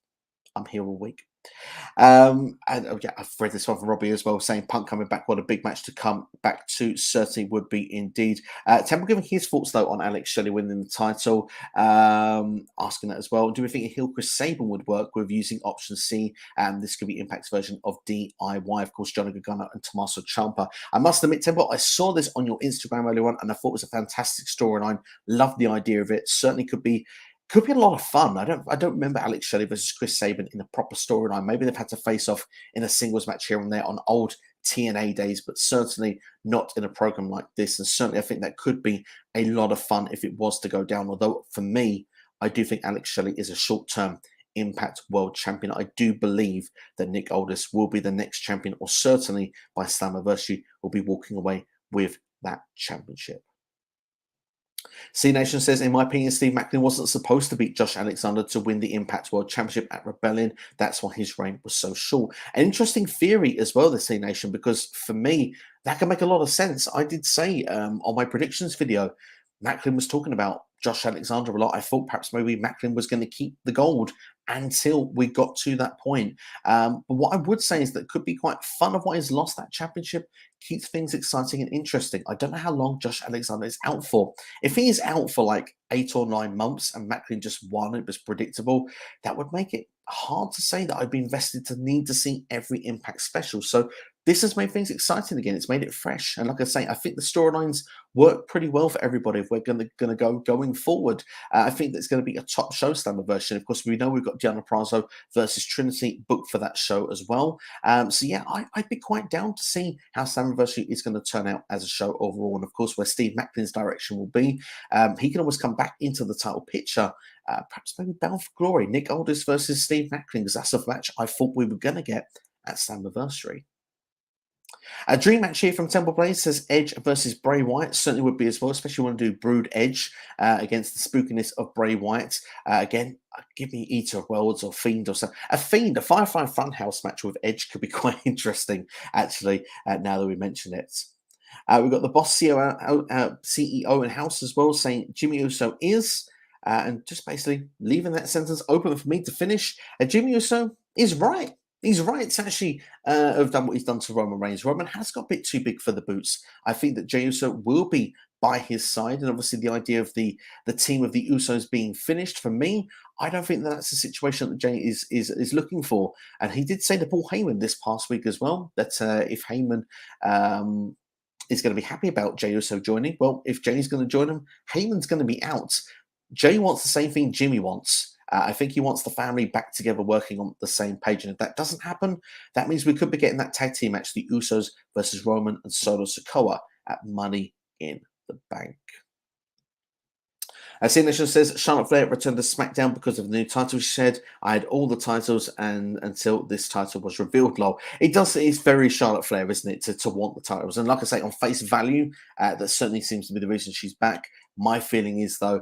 I'm here all week. And yeah, I've read this one from Robbie as well, saying Punk coming back, what a big match to come back to. Certainly would be indeed. Temple giving his thoughts though on Alex Shelley winning the title, asking that as well. Do we think a heel Chris Sabin would work with using option C? This could be Impact's version of DIY. Of course, Johnny Gargano and Tommaso Ciampa. I must admit, Temple, I saw this on your Instagram earlier on, and I thought it was a fantastic storyline. Loved the idea of it. Certainly could be a lot of fun. I don't remember Alex Shelley versus Chris Sabin in a proper storyline. Maybe they've had to face off in a singles match here and there on old TNA days, but certainly not in a program like this. And certainly I think that could be a lot of fun if it was to go down. Although for me, I do think Alex Shelley is a short-term Impact World Champion. I do believe that Nick Aldis will be the next champion, or certainly by Slammiversary will be walking away with that championship. C Nation says, in my opinion, Steve Macklin wasn't supposed to beat Josh Alexander to win the Impact World Championship at Rebellion. That's why his reign was so short. An interesting theory as well, the C Nation, because for me, that can make a lot of sense. I did say on my predictions video, Macklin was talking about Josh Alexander a lot. I thought perhaps maybe Macklin was going to keep the gold until we got to that point. But what I would say is that it could be quite fun of why he's lost that championship. Keeps things exciting and interesting. I don't know how long Josh Alexander is out for. If he is out for like 8 or 9 months and Macklin just won, it was predictable, that would make it hard to say that I'd be invested to need to see every Impact special. So this has made things exciting again. It's made it fresh. And like I say, I think the storylines work pretty well for everybody if we're going to go going forward. I think that's going to be a top show Slammiversary. Of course, we know we've got Deonna Purrazzo versus Trinity booked for that show as well. So yeah, I'd be quite down to see how Slammiversary is going to turn out as a show overall. And of course, where Steve Macklin's direction will be, he can always come back into the title picture. Perhaps maybe Bound for Glory, Nick Aldis versus Steve Macklin, because that's a match I thought we were going to get at Slammiversary. A dream match here from Temple Blaze says Edge versus Bray Wyatt certainly would be as well, especially when to do Brood Edge against the spookiness of Bray Wyatt. Again, give me Eater of Worlds or Fiend or something. A Fiend, a Firefly Funhouse match with Edge could be quite interesting, actually, now that we mention it. We've got the Boss CEO in house as well saying Jimmy Uso is, and just basically leaving that sentence open for me to finish. Jimmy Uso is right. He's right to actually have done what he's done to Roman Reigns. Roman has got a bit too big for the boots. I think that Jey Uso will be by his side, and obviously the idea of the team of the Usos being finished, for me, I don't think that's the situation that Jey is looking for. And he did say to Paul Heyman this past week as well that if Heyman is going to be happy about Jey Uso joining, well, if Jey's going to join him, Heyman's going to be out. Jey wants the same thing Jimmy wants. I think he wants the family back together working on the same page. And if that doesn't happen, that means we could be getting that tag team match, the Usos versus Roman and Solo Sikoa at Money in the Bank. C Nation says Charlotte Flair returned to SmackDown because of the new title. She said, I had all the titles and until this title was revealed. Lol. It's very Charlotte Flair, isn't it, to want the titles. And like I say, on face value, that certainly seems to be the reason she's back. My feeling is, though,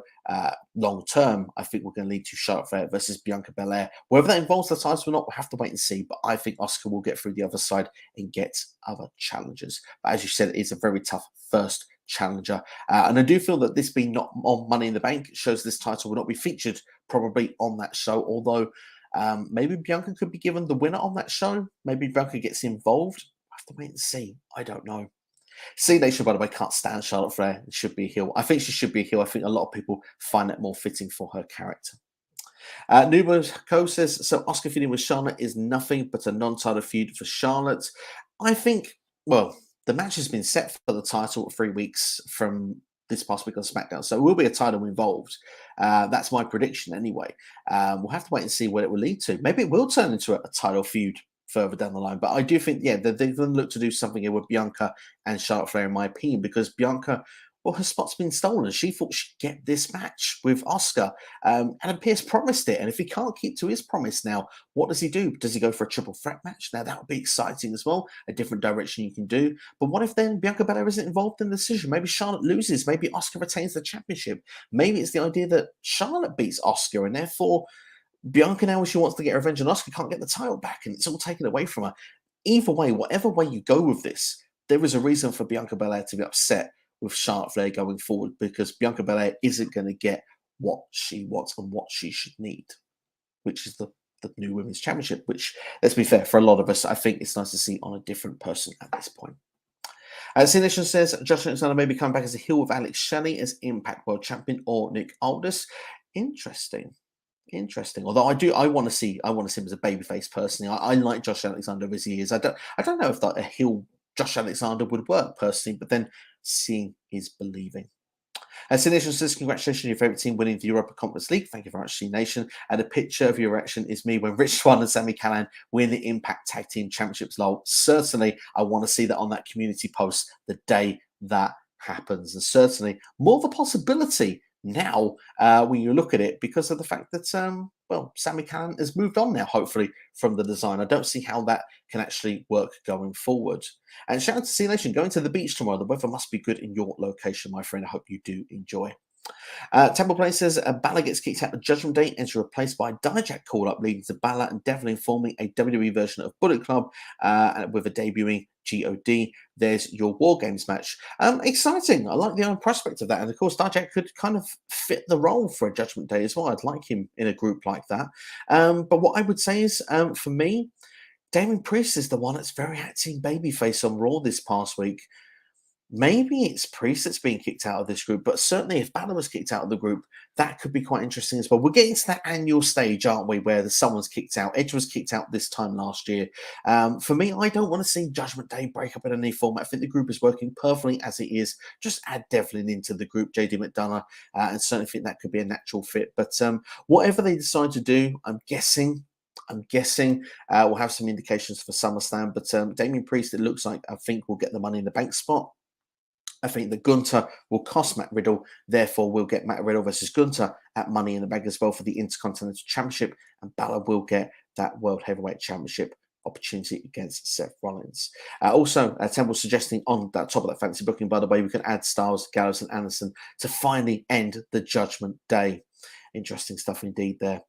long term, I think we're going to lead to Charlotte Flair versus Bianca Belair. Whether that involves the title or not, we'll have to wait and see. But I think Asuka will get through the other side and get other challengers. But as you said, it's a very tough first challenger. And I do feel that this being not on Money in the Bank shows this title will not be featured probably on that show. Although maybe Bianca could be given the winner on that show. Maybe Bianca gets involved. I have to wait and see. I don't know. C Nation, by the way, can't stand Charlotte Flair. It should be a heel. I think she should be a heel. I think a lot of people find that more fitting for her character. Nubo Co says, so Asuka feuding with Charlotte is nothing but a non-title feud for Charlotte. I think, well, the match has been set for the title 3 weeks from this past week on SmackDown, so it will be a title involved. That's my prediction anyway. We'll have to wait and see what it will lead to. Maybe it will turn into a title feud further down the line, but I do think, yeah, they're going to look to do something here with Bianca and Charlotte Flair, in my opinion, because Bianca, well, her spot's been stolen. She thought she'd get this match with Asuka. Adam Pearce promised it. And if he can't keep to his promise now, what does he do? Does he go for a triple threat match? Now, that would be exciting as well. A different direction you can do. But what if then Bianca Belair isn't involved in the decision? Maybe Charlotte loses. Maybe Asuka retains the championship. Maybe it's the idea that Charlotte beats Asuka and therefore Bianca, now, when she wants to get revenge on Asuka, can't get the title back and it's all taken away from her. Either way, whatever way you go with this, there is a reason for Bianca Belair to be upset with Charlotte Flair going forward, because Bianca Belair isn't going to get what she wants and what she should need, which is the new Women's Championship, which, let's be fair, for a lot of us, I think it's nice to see on a different person at this point. C Nation says, Josh Alexander may be coming back as a heel with Alex Shelley as Impact World Champion or Nick Aldis. Interesting. Although I want to see him as a babyface personally. I like Josh Alexander as he is. I don't know if that a heel Josh Alexander would work personally, but then seeing is believing. C Nation says, congratulations on your favourite team winning the Europa Conference League. Thank you very much, C Nation. And a picture of your reaction is me when Rich Swann and Sami Callihan win the Impact Tag Team Championships. Lol. Certainly, I want to see that on that community post the day that happens. And certainly, more of a possibility now when you look at it, because of the fact that Sami Callihan has moved on now, hopefully, from the design. I don't see how that can actually work going forward. And shout out to C Nation, going to the beach tomorrow. The weather must be good in your location, my friend. I hope you do enjoy. Temple Play says Balor gets kicked out of Judgment Day and is replaced by a Dijak call-up, leading to Balor and Devlin forming a WWE version of Bullet Club with a debuting GOD. There's your War Games match. Exciting. I like the prospect of that. And of course, Dijak could kind of fit the role for a Judgment Day as well. I'd like him in a group like that. But what I would say is, for me, Damien Priest is the one that's very acting babyface on Raw this past week. Maybe it's Priest that's being kicked out of this group, but certainly if Balor was kicked out of the group, that could be quite interesting as well. We're getting to that annual stage, aren't we, where someone's kicked out. Edge was kicked out this time last year. For me, I don't want to see Judgment Day break up in any format. I think the group is working perfectly as it is. Just add Devlin into the group, JD McDonough, and certainly think that could be a natural fit. But whatever they decide to do, I'm guessing we'll have some indications for SummerSlam. But Damien Priest, it looks like, I think, will get the Money in the Bank spot. I think that Gunter will cost Matt Riddle. Therefore, we'll get Matt Riddle versus Gunter at Money in the Bank as well for the Intercontinental Championship. And Balor will get that World Heavyweight Championship opportunity against Seth Rollins. Also, Temple suggesting on that top of that fantasy booking, by the way, we can add Styles, Gallows, and Anderson to finally end the Judgment Day. Interesting stuff indeed there.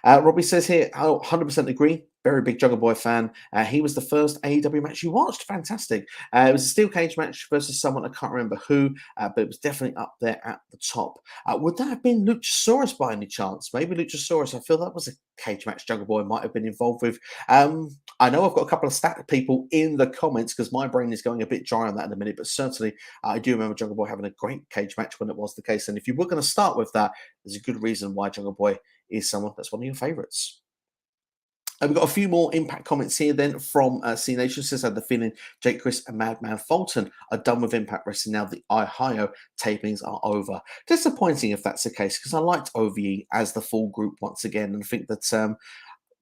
Robbie says here, 100% agree. Very big Jungle Boy fan. He was the first AEW match you watched. Fantastic. It was a steel cage match versus someone, I can't remember who, but it was definitely up there at the top. Would that have been Luchasaurus by any chance? Maybe Luchasaurus. I feel that was a cage match Jungle Boy might have been involved with. I know I've got a couple of stat people in the comments because my brain is going a bit dry on that in a minute, but certainly I do remember Jungle Boy having a great cage match when it was the case. And if you were going to start with that, there's a good reason why Jungle Boy is someone that's one of your favorites. We've got a few more Impact comments here then from C Nation. Says, I had the feeling Jake Chris and Madman Fulton are done with Impact Wrestling now the Ohio tapings are over. Disappointing if that's the case, because I liked OVE as the full group once again, and think that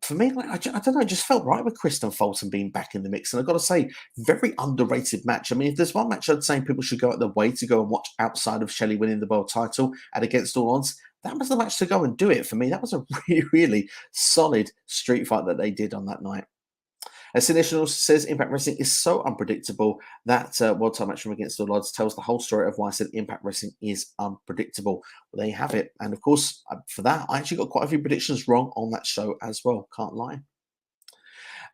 for me, like, I don't know, it just felt right with Chris and Fulton being back in the mix. And I've got to say, very underrated match. I mean, if there's one match I'd say people should go out their way to go and watch outside of Shelley winning the world title and Against All Odds, that was the match to go and do it for me. That was a really, really solid street fight that they did on that night. Sination also says Impact Wrestling is so unpredictable that World Title match from Against All Odds tells the whole story of why I said Impact Wrestling is unpredictable. Well, there you have it. And of course, for that, I actually got quite a few predictions wrong on that show as well. Can't lie.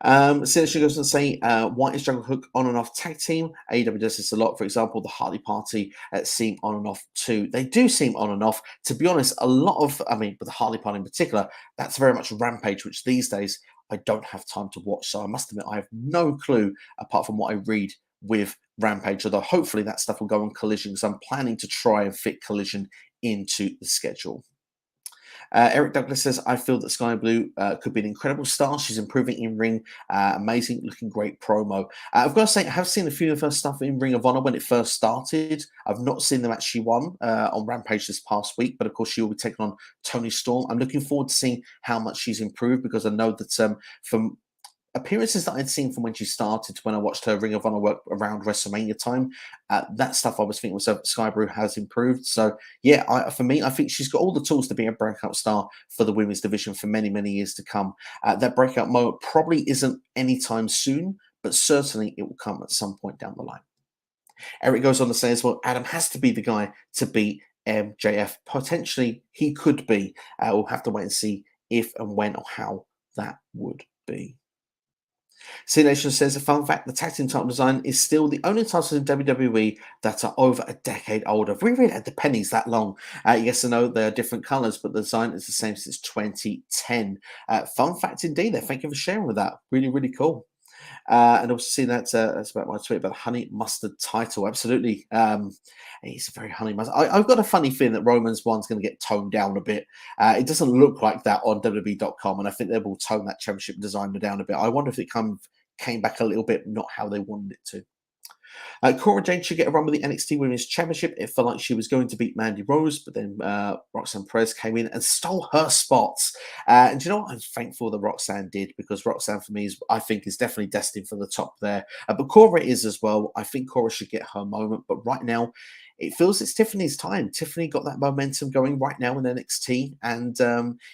Sination goes on to say, why is Jungle Hook on and off tag team? AEW does this a lot. For example, the Hardy Party seem on and off too. They do seem on and off. To be honest, a lot of, but the Hardy Party in particular, that's very much Rampage, which these days I don't have time to watch. So I must admit, I have no clue apart from what I read with Rampage, although hopefully that stuff will go on Collision, because I'm planning to try and fit Collision into the schedule. Eric Douglas says, I feel that Sky Blue could be an incredible star. She's improving in ring. Amazing, looking great promo. I've got to say, I have seen a few of her stuff in Ring of Honor when it first started. I've not seen them actually won on Rampage this past week, but of course she will be taking on Toni Storm. I'm looking forward to seeing how much she's improved, because I know that from appearances that I'd seen from when she started to when I watched her Ring of Honor work around WrestleMania time, that stuff I was thinking was Sky Blue has improved. So yeah, for me, I think she's got all the tools to be a breakout star for the women's division for many, many years to come. That breakout moment probably isn't anytime soon, but certainly it will come at some point down the line. Eric goes on to say as well, Adam has to be the guy to beat MJF. Potentially he could be. We'll have to wait and see if and when or how that would be. C Nation says, a fun fact, the tag team title design is still the only titles in WWE that are over a decade old. Have we really had the pennies that long? Yes, I know they're different colours, but the design is the same since 2010. Fun fact indeed there. Thank you for sharing with that. Really, really cool. And also see that's about my tweet about the honey mustard title. Absolutely. It's a very honey mustard. I've got a funny feeling that Roman's one's going to get toned down a bit. It doesn't look like that on WWE.com, and I think they will tone that championship design down a bit. I wonder if it came back a little bit, not how they wanted it to. Cora Jade should get a run with the NXT Women's Championship. It felt like she was going to beat Mandy Rose, but then Roxanne Perez came in and stole her spots. And you know what? I'm thankful that Roxanne did, because Roxanne, for me, I think is definitely destined for the top there. But Cora is as well. I think Cora should get her moment. But right now, it feels it's Tiffany's time. Tiffany got that momentum going right now in NXT, and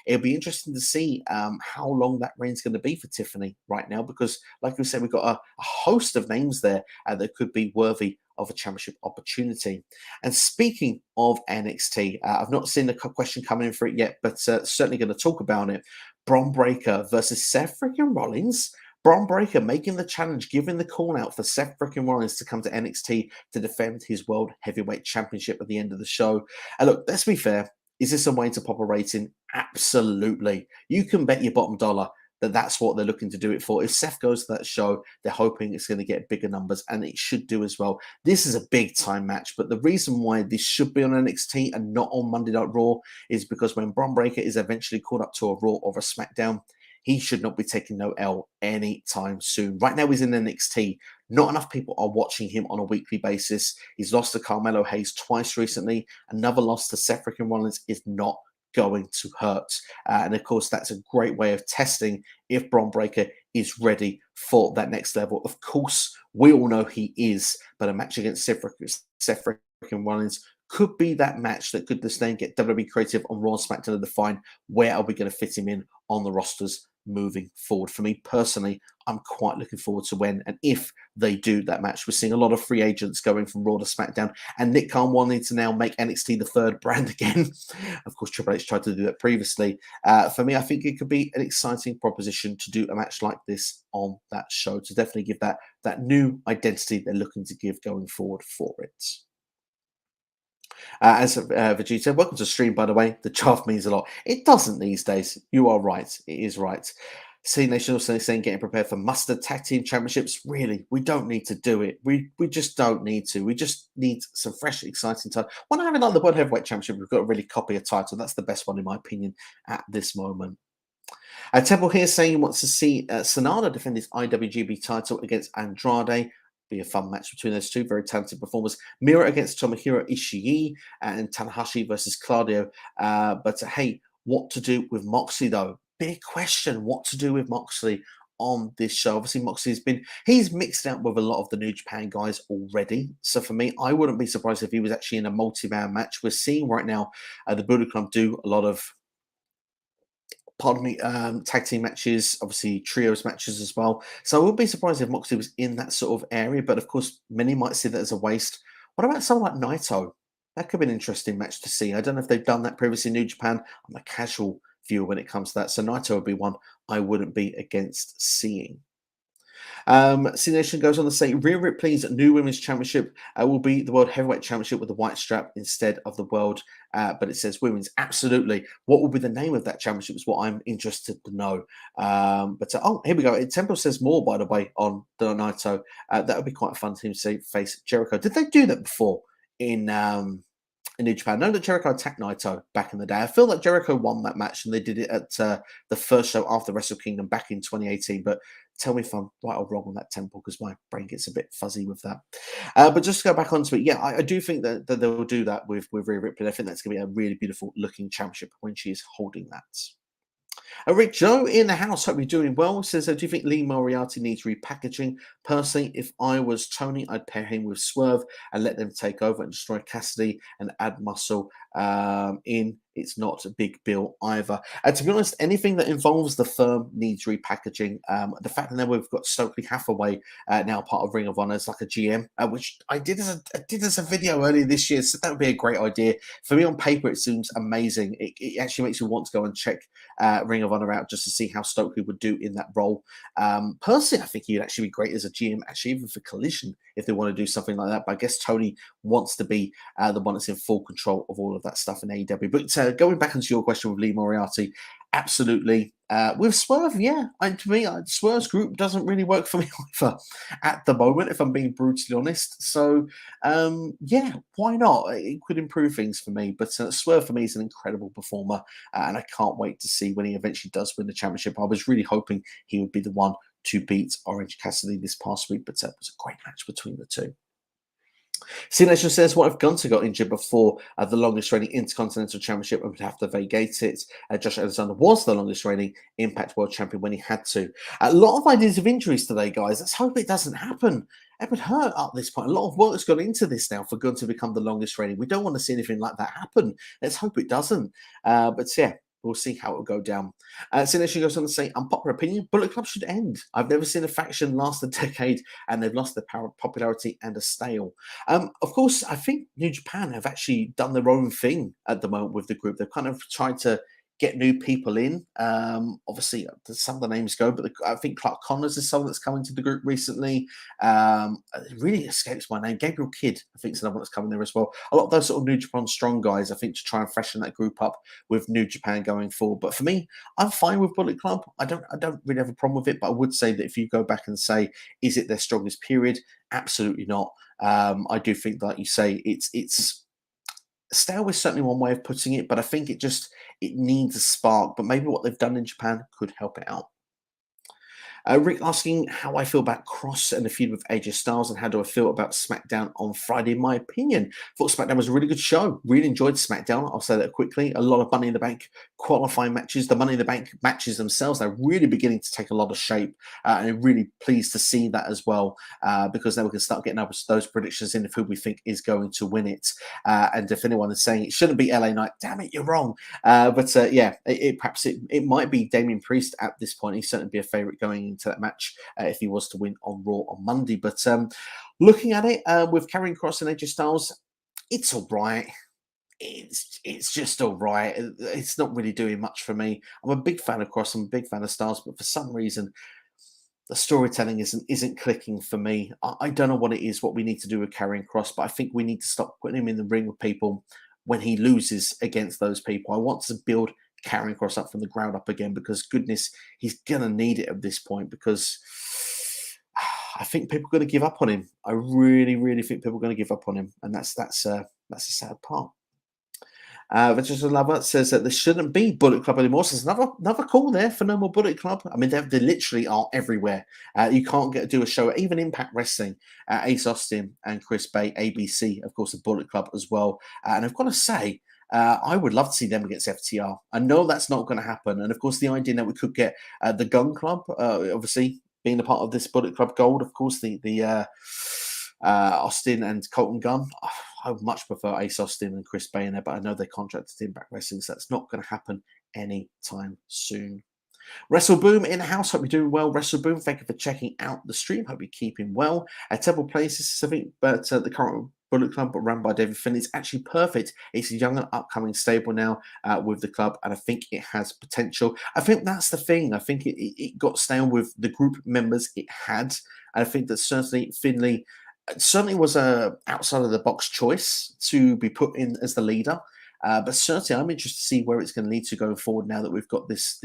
it'll be interesting to see how long that reign's going to be for Tiffany right now, because, like we said, we've got a host of names there that could be worthy of a championship opportunity. And speaking of NXT, I've not seen the question coming in for it yet, but certainly going to talk about it. Bron Breakker versus Seth freaking Rollins. Bron Breakker making the challenge, giving the call out for Seth freaking Rollins to come to NXT to defend his World Heavyweight Championship at the end of the show. And look, let's be fair. Is this a way to pop a rating? Absolutely. You can bet your bottom dollar that that's what they're looking to do it for. If Seth goes to that show, they're hoping it's going to get bigger numbers, and it should do as well. This is a big time match, but the reason why this should be on NXT and not on Monday Night Raw is because when Bron Breakker is eventually called up to a Raw or a SmackDown, he should not be taking no L anytime soon. Right now, he's in NXT. Not enough people are watching him on a weekly basis. He's lost to Carmelo Hayes twice recently. Another loss to Seth freaking Rollins is not going to hurt. And of course, that's a great way of testing if Bron Breakker is ready for that next level. Of course, we all know he is, but a match against Seth freaking Rollins could be that match that could this then get WWE creative on Raw and SmackDown to define where are we going to fit him in on the rosters moving forward. For me personally, I'm quite looking forward to when and if they do that match. We're seeing a lot of free agents going from Raw to SmackDown, and Nick Khan wanting to now make NXT the third brand again. Of course, Triple H tried to do that previously. For me, I think it could be an exciting proposition to do a match like this on that show, to definitely give that new identity they're looking to give going forward for it. As Vegeta, welcome to stream, by the way. The chaff means a lot. It doesn't these days. You are right. It is right. C Nation also saying getting prepared for Mustard Tag Team Championships. Really, we don't need to do it. We just don't need to. We just need some fresh, exciting title. When I have another World Heavyweight Championship, we've got to really copy a title. That's the best one, in my opinion, at this moment. Temple here saying he wants to see Sonata defend his IWGP title against Andrade. Be a fun match between those two very talented performers. Mira against Tomohiro Ishii and Tanahashi versus Claudio. But hey, what to do with Moxley though? Big question. What to do with Moxley on this show? Obviously, he's mixed out with a lot of the New Japan guys already. So for me, I wouldn't be surprised if he was actually in a multi-man match. We're seeing right now the Buddha Club do a lot of tag team matches, obviously trios matches as well. So I wouldn't be surprised if Moxley was in that sort of area, but of course, many might see that as a waste. What about someone like Naito? That could be an interesting match to see. I don't know if they've done that previously in New Japan. I'm a casual viewer when it comes to that. So Naito would be one I wouldn't be against seeing. C Nation goes on to say Rhea Ripley's new women's championship will be the World Heavyweight Championship with the white strap instead of the World. But it says women's. Absolutely. What will be the name of that championship is what I'm interested to know. Oh, here we go. Temple says more, by the way, on the Naito. That would be quite fun to see face Jericho. Did they do that before in New Japan? I know that Jericho attacked Naito back in the day. I feel like Jericho won that match and they did it at the first show after Wrestle Kingdom back in 2018. But tell me if I'm right or wrong on that, Temple, because my brain gets a bit fuzzy with that. But just to go back onto it, yeah, I do think that they'll do that with Rhea Ripley. I think that's going to be a really beautiful looking championship when she's holding that. Rick Joe in the house, hope you're doing well. Says, do you think Lee Moriarty needs repackaging? Personally, if I was Tony, I'd pair him with Swerve and let them take over and destroy Cassidy and add muscle in. It's not a big bill either. To be honest, anything that involves the firm needs repackaging. The fact that we've got Stokely Hathaway now part of Ring of Honor as like a GM, which I did as a video earlier this year, so that would be a great idea. For me, on paper, it seems amazing. It actually makes me want to go and check Ring of Honor out just to see how Stokely would do in that role. Personally, I think he'd actually be great as a GM, actually even for Collision, if they want to do something like that. But I guess Tony wants to be the one that's in full control of all of that stuff in AEW. But going back into your question with Lee Moriarty, absolutely. With Swerve, yeah, to me, Swerve's group doesn't really work for me either at the moment, if I'm being brutally honest. So, yeah, why not? It could improve things for me. But Swerve, for me, is an incredible performer, and I can't wait to see when he eventually does win the championship. I was really hoping he would be the one to beat Orange Cassidy this past week, but it was a great match between the two. C Nation says, what if Gunther got injured before the longest reigning Intercontinental Championship and would have to vacate it? Josh Alexander was the longest reigning Impact World Champion when he had to. A lot of ideas of injuries today, guys. Let's hope it doesn't happen. It would hurt at this point. A lot of work has gone into this now for Gunther to become the longest reigning. We don't want to see anything like that happen. Let's hope it doesn't. But yeah, we'll see how it will go down. Sination goes on to say, unpopular opinion, Bullet Club should end. I've never seen a faction last a decade and they've lost their power, popularity and are stale. Of course, I think New Japan have actually done their own thing at the moment with the group. They've kind of tried to get new people in. Obviously, some of the names go, but I think Clark Connors is someone that's coming to the group recently. It really escapes my name. Gabriel Kidd, I think, is another one that's coming there as well. A lot of those sort of New Japan strong guys, I think, to try and freshen that group up with New Japan going forward. But for me, I'm fine with Bullet Club. I don't really have a problem with it, but I would say that if you go back and say, is it their strongest period? Absolutely not. I do think, like you say, it's stale is certainly one way of putting it, but I think it needs a spark. But maybe what they've done in Japan could help it out. Rick asking how I feel about Cross and the feud with AJ Styles and how do I feel about SmackDown on Friday. In my opinion, thought SmackDown was a really good show. Really enjoyed SmackDown. I'll say that quickly. A lot of Money in the Bank qualifying matches. The Money in the Bank matches themselves, they're really beginning to take a lot of shape. And I'm really pleased to see that as well because now we can start getting up those predictions in of who we think is going to win it. And if anyone is saying it shouldn't be LA Knight, damn it, you're wrong. Yeah, perhaps it might be Damian Priest at this point. He'd certainly be a favourite going into that match if he was to win on Raw on Monday. But looking at it with Karrion Kross and AJ Styles, it's all right. It's just all right. It's not really doing much for me. I'm a big fan of Kross. I'm a big fan of Styles, but for some reason, the storytelling isn't clicking for me. I don't know what it is, what we need to do with Karrion Kross, but I think we need to stop putting him in the ring with people when he loses against those people. I want to build Karrion Kross up from the ground up again because, goodness, he's going to need it at this point because I think people are going to give up on him. I really, really think people are going to give up on him, and that's a sad part. Just a lover says that there shouldn't be Bullet Club anymore. So there's another call there for no more Bullet Club. I mean, they literally are everywhere. You can't do a show, even Impact Wrestling. Ace Austin and Chris Bay, ABC, of course, the Bullet Club as well. And I've got to say, I would love to see them against FTR. I know that's not going to happen. And of course, the idea that we could get the Gun Club, obviously being a part of this Bullet Club Gold, of course, the Austin and Colton Gunn. I would much prefer Ace Austin and Chris Bay in there, but I know they're contracted to Impact Wrestling, so that's not going to happen anytime soon. WrestleBoom in the house. Hope you're doing well. WrestleBoom, thank you for checking out the stream. Hope you're keeping well. Temple Places, I think, but the current Bullet Club, but run by David Finlay. It's actually perfect. It's a young and upcoming stable now with the club, and I think it has potential. I think that's the thing. I think it got stale with the group members it had. And I think that certainly Finlay certainly was a outside of the box choice to be put in as the leader. But certainly, I'm interested to see where it's going to lead to going forward now that we've got this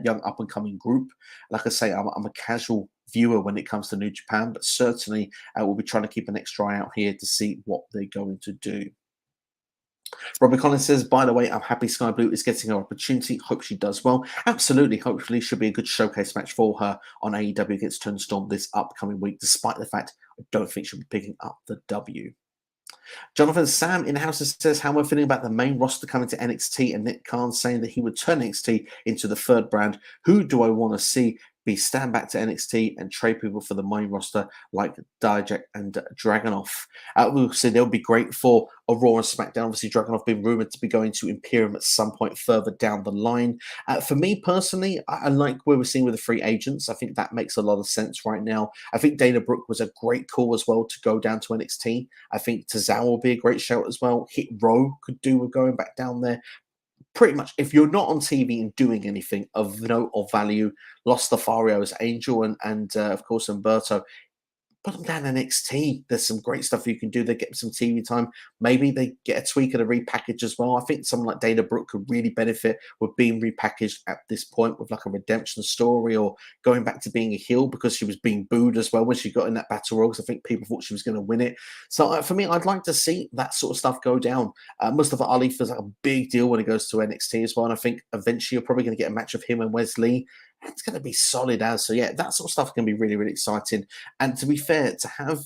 young up and coming group. Like I say, I'm a casual viewer when it comes to New Japan, but certainly we'll be trying to keep an extra eye out here to see what they're going to do. Robert Collins says, by the way, I'm happy Sky Blue is getting her opportunity. Hope she does well. Absolutely. Hopefully, should be a good showcase match for her on AEW against Turnstorm this upcoming week, despite the fact I don't think she'll be picking up the W. Jonathan Sam in the house says, how am I feeling about the main roster coming to NXT, and Nick Khan saying that he would turn NXT into the third brand? Who do I want to see be stand back to NXT and trade people for the main roster like Dijak and Dragunov? We'll see. They'll be great for a Raw and SmackDown. Obviously, Dragunov being rumored to be going to Imperium at some point further down the line. For me personally, I like where we're seeing with the free agents. I think that makes a lot of sense right now. I think Dana Brooke was a great call as well to go down to NXT. I think Tozawa will be a great shout as well. Hit Row could do with going back down there. Pretty much, if you're not on TV and doing anything of note or value, Los Lotharios, Angel, and of course Umberto, put them down NXT. There's some great stuff you can do. They get some TV time. Maybe they get a tweak and a repackage as well. I think someone like Dana Brooke could really benefit with being repackaged at this point with like a redemption story or going back to being a heel because she was being booed as well when she got in that battle royal because I think people thought she was going to win it. So for me, I'd like to see that sort of stuff go down. Mustafa Ali feels like a big deal when he goes to NXT as well. And I think eventually you're probably going to get a match of him and Wesley. It's going to be solid as. So yeah, that sort of stuff can be really, really exciting. And to be fair, to have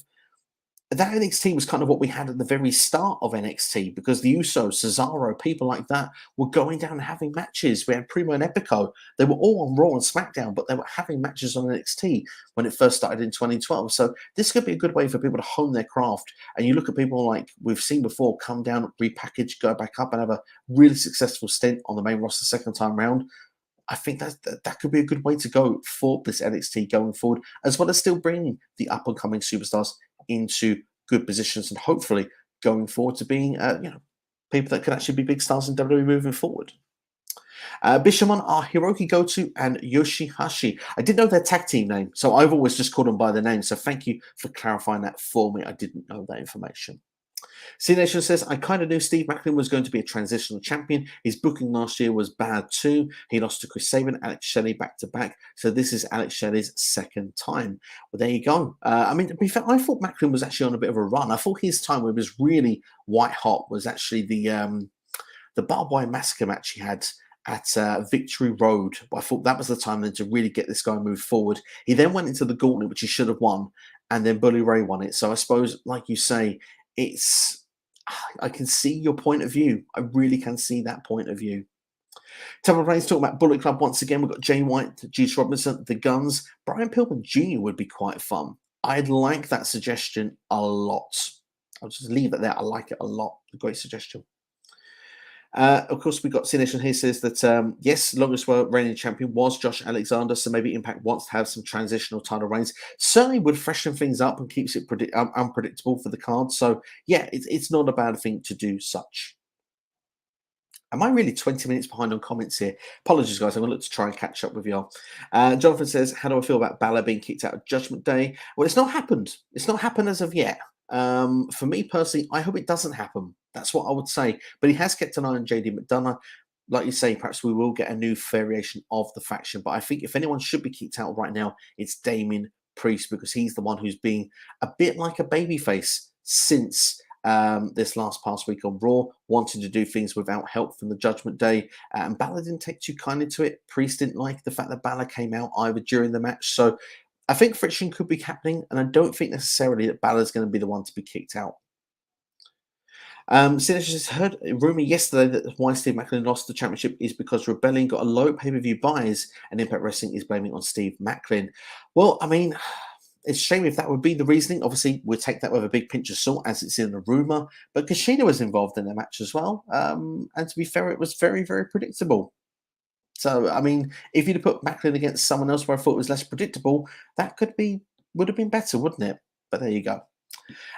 that NXT was kind of what we had at the very start of NXT because the Usos, Cesaro, people like that were going down and having matches. We had Primo and Epico. They were all on Raw and SmackDown, but they were having matches on NXT when it first started in 2012. So this could be a good way for people to hone their craft. And you look at people like we've seen before come down, repackage, go back up and have a really successful stint on the main roster second time round. I think that could be a good way to go for this NXT going forward, as well as still bringing the up-and-coming superstars into good positions and hopefully going forward to being, people that could actually be big stars in WWE moving forward. Bishamon are Hiroki Goto and Yoshihashi. I didn't know their tag team name, so I've always just called them by their name. So thank you for clarifying that for me. I didn't know that information. C-Nation says, I kind of knew Steve Macklin was going to be a transitional champion. His booking last year was bad too. He lost to Chris Sabin, Alex Shelley back to back. So this is Alex Shelley's second time. Well, there you go. I mean, to be fair, I thought Macklin was actually on a bit of a run. I thought his time where it was really white hot was actually the barbed wire massacre match he had at Victory Road. But I thought that was the time then to really get this guy moved forward. He then went into the gauntlet, which he should have won, and then Bully Ray won it. So I suppose, like you say, I can see your point of view. I really can see that point of view. Temple Plains talking about Bullet Club once again. We've got Jay White, Juice Robinson, The Guns. Brian Pillman Jr. would be quite fun. I'd like that suggestion a lot. I'll just leave it there. I like it a lot. A great suggestion. Of course, we've got C-Nation here says that, yes, longest reigning champion was Josh Alexander, so maybe Impact wants to have some transitional title reigns. Certainly would freshen things up and keeps it unpredictable for the card. So, yeah, it's not a bad thing to do such. Am I really 20 minutes behind on comments here? Apologies, guys. I'm going to look to try and catch up with y'all. Jonathan says, how do I feel about Balor being kicked out of Judgment Day? Well, it's not happened. It's not happened as of yet. For me personally, I hope it doesn't happen. That's what I would say. But he has kept an eye on JD McDonough. Like you say, perhaps we will get a new variation of the faction. But I think if anyone should be kicked out right now, it's Damien Priest, because he's the one who's been a bit like a babyface since this past week on Raw, wanting to do things without help from the Judgment Day. And Balor didn't take too kindly to it. Priest didn't like the fact that Balor came out either during the match. So I think friction could be happening, and I don't think necessarily that Balor's going to be the one to be kicked out. Since I just heard a rumor yesterday that why Steve Macklin lost the championship is because Rebellion got a low pay-per-view buys and Impact Wrestling is blaming on Steve Macklin. Well, I mean, it's a shame if that would be the reasoning. Obviously, we'll take that with a big pinch of salt as it's in a rumor, but Kushida was involved in the match as well. And to be fair, it was very, very predictable. So, I mean, if you'd have put Macklin against someone else where I thought it was less predictable, that would have been better, wouldn't it? But there you go.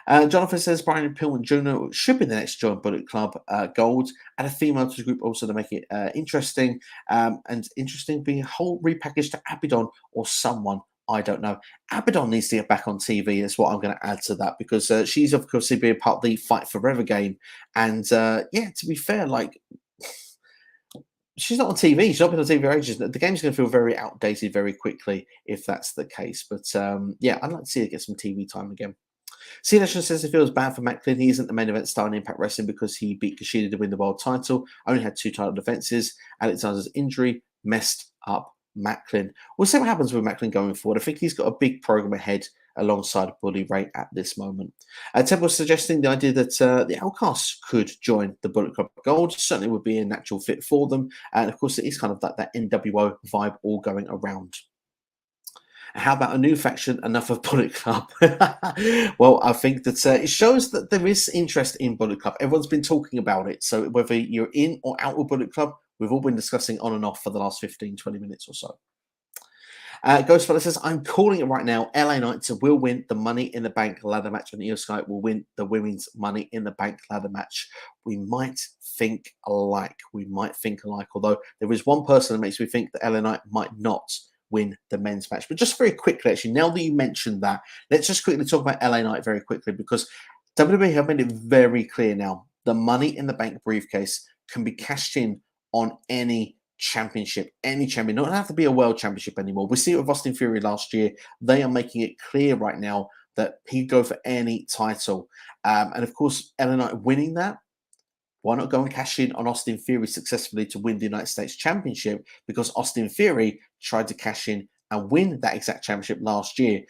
Jonathan says Brian Pillman Jr. should be the next join Bullet Club Gold. Add a female to the group also to make it interesting. And interesting being a whole repackaged to Abidon or someone. I don't know. Abidon needs to get back on TV. Is what I'm going to add to that because she's of course being part of the Fight Forever game. And yeah, to be fair, like she's not on TV. She's not been on TV for ages. The game's going to feel very outdated very quickly if that's the case. But yeah, I'd like to see her get some TV time again. C Nation says it feels bad for Macklin. He isn't the main event star in Impact Wrestling because he beat Kushida to win the world title. Only had 2 title defenses. Alexander's injury messed up Macklin. We'll see what happens with Macklin going forward. I think he's got a big program ahead alongside Bully Ray at this moment. Temple suggesting the idea that the Outcasts could join the Bullet Club Gold certainly would be a natural fit for them. And of course, it is kind of that NWO vibe all going around. How about a new faction, enough of Bullet Club? Well, I think that it shows that there is interest in Bullet Club. Everyone's been talking about it. So whether you're in or out of Bullet Club, we've all been discussing on and off for the last 15, 20 minutes or so. Ghostfellow says, I'm calling it right now. LA Knight will win the Money in the Bank ladder match, and Io Sky will win the Women's Money in the Bank ladder match. We might think alike. Although there is one person that makes me think that LA Knight might not win the men's match. But just very quickly, actually, now that you mentioned that, let's just quickly talk about LA Knight very quickly because WWE have made it very clear now. The Money in the Bank briefcase can be cashed in on any championship, any champion. Don't have to be a world championship anymore. We see it with Austin Theory last year. They are making it clear right now that he'd go for any title. And of course, LA Knight winning that, why not go and cash in on Austin Theory successfully to win the United States Championship? Because Austin Theory tried to cash in and win that exact championship last year.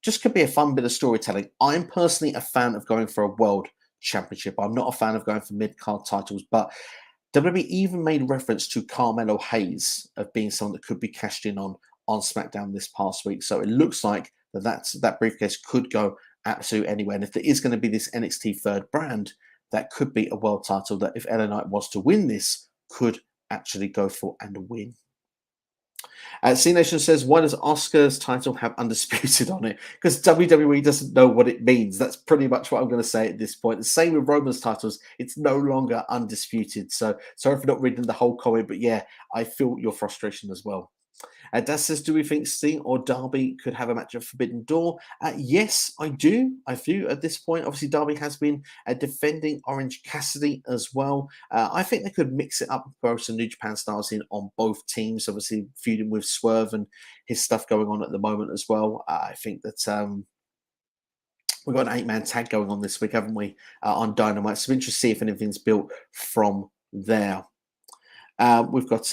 Just could be a fun bit of storytelling. I'm personally a fan of going for a world championship. I'm not a fan of going for mid-card titles, but WWE even made reference to Carmelo Hayes of being someone that could be cashed in on SmackDown this past week. So it looks like that briefcase could go absolutely anywhere. And if there is going to be this NXT third brand, that could be a world title that if LA Knight was to win this, could actually go for and win. C Nation says, why does Asuka's title have undisputed on it? Because WWE doesn't know what it means. That's pretty much what I'm going to say at this point. The same with Roman's titles. It's no longer undisputed. So sorry for not reading the whole comment, but yeah, I feel your frustration as well. Daz says, do we think Sting or Darby could have a match at Forbidden Door? Yes, I do. I do at this point. Obviously, Darby has been defending Orange Cassidy as well. I think they could mix it up, throw some New Japan stars in on both teams. Obviously, feuding with Swerve and his stuff going on at the moment as well. I think that we've got an 8-man tag going on this week, haven't we, on Dynamite. So I'm interested to see if anything's built from there. We've got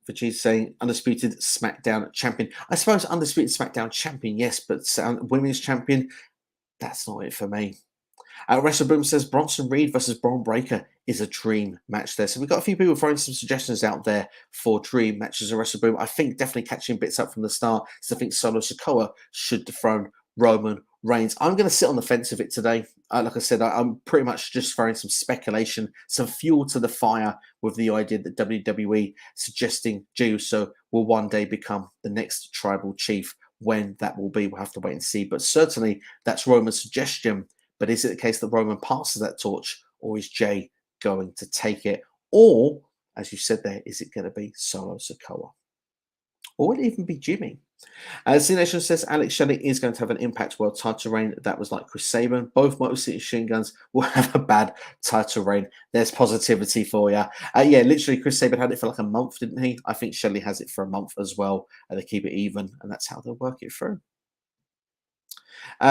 Vegeta saying undisputed SmackDown champion. I suppose undisputed SmackDown champion, yes, but women's champion, that's not it for me. WrestleBoom says Bronson Reed versus Braun Breaker is a dream match there. So we've got a few people throwing some suggestions out there for dream matches of WrestleBoom. I think definitely catching bits up from the start. So I think Solo Sikoa should dethrone Roman Reigns. I'm going to sit on the fence of it today. Like I said, I'm pretty much just throwing some speculation, some fuel to the fire with the idea that WWE suggesting Jey Uso will one day become the next tribal chief. When that will be, we'll have to wait and see. But certainly that's Roman's suggestion. But is it the case that Roman passes that torch, or is Jey going to take it? Or, as you said there, is it going to be Solo Sikoa? Or will it even be Jimmy? C Nation says Alex Shelley is going to have an Impact World title reign. That was like Chris Sabin. Both Motor City Machine Guns will have a bad title reign. There's positivity for you. Yeah, literally, Chris Sabin had it for like a month, didn't he? I think Shelley has it for a month as well. They keep it even, and that's how they'll work it through.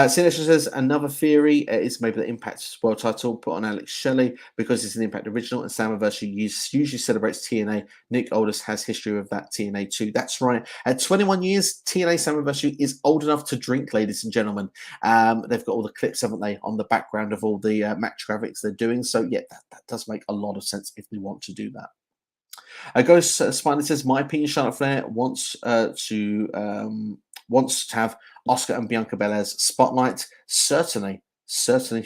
C Nation says another theory is maybe the Impact World title put on Alex Shelley because it's an Impact original and Slammiversary usually celebrates TNA. Nick Aldis has history with that TNA too. That's right. At 21 years, TNA Slammiversary is old enough to drink, ladies and gentlemen. They've got all the clips, haven't they, on the background of all the match graphics they're doing. So yeah, that does make a lot of sense if they want to do that. Ghost Spiner says, my opinion, Charlotte Flair wants to have Asuka and Bianca Belair's spotlight. Certainly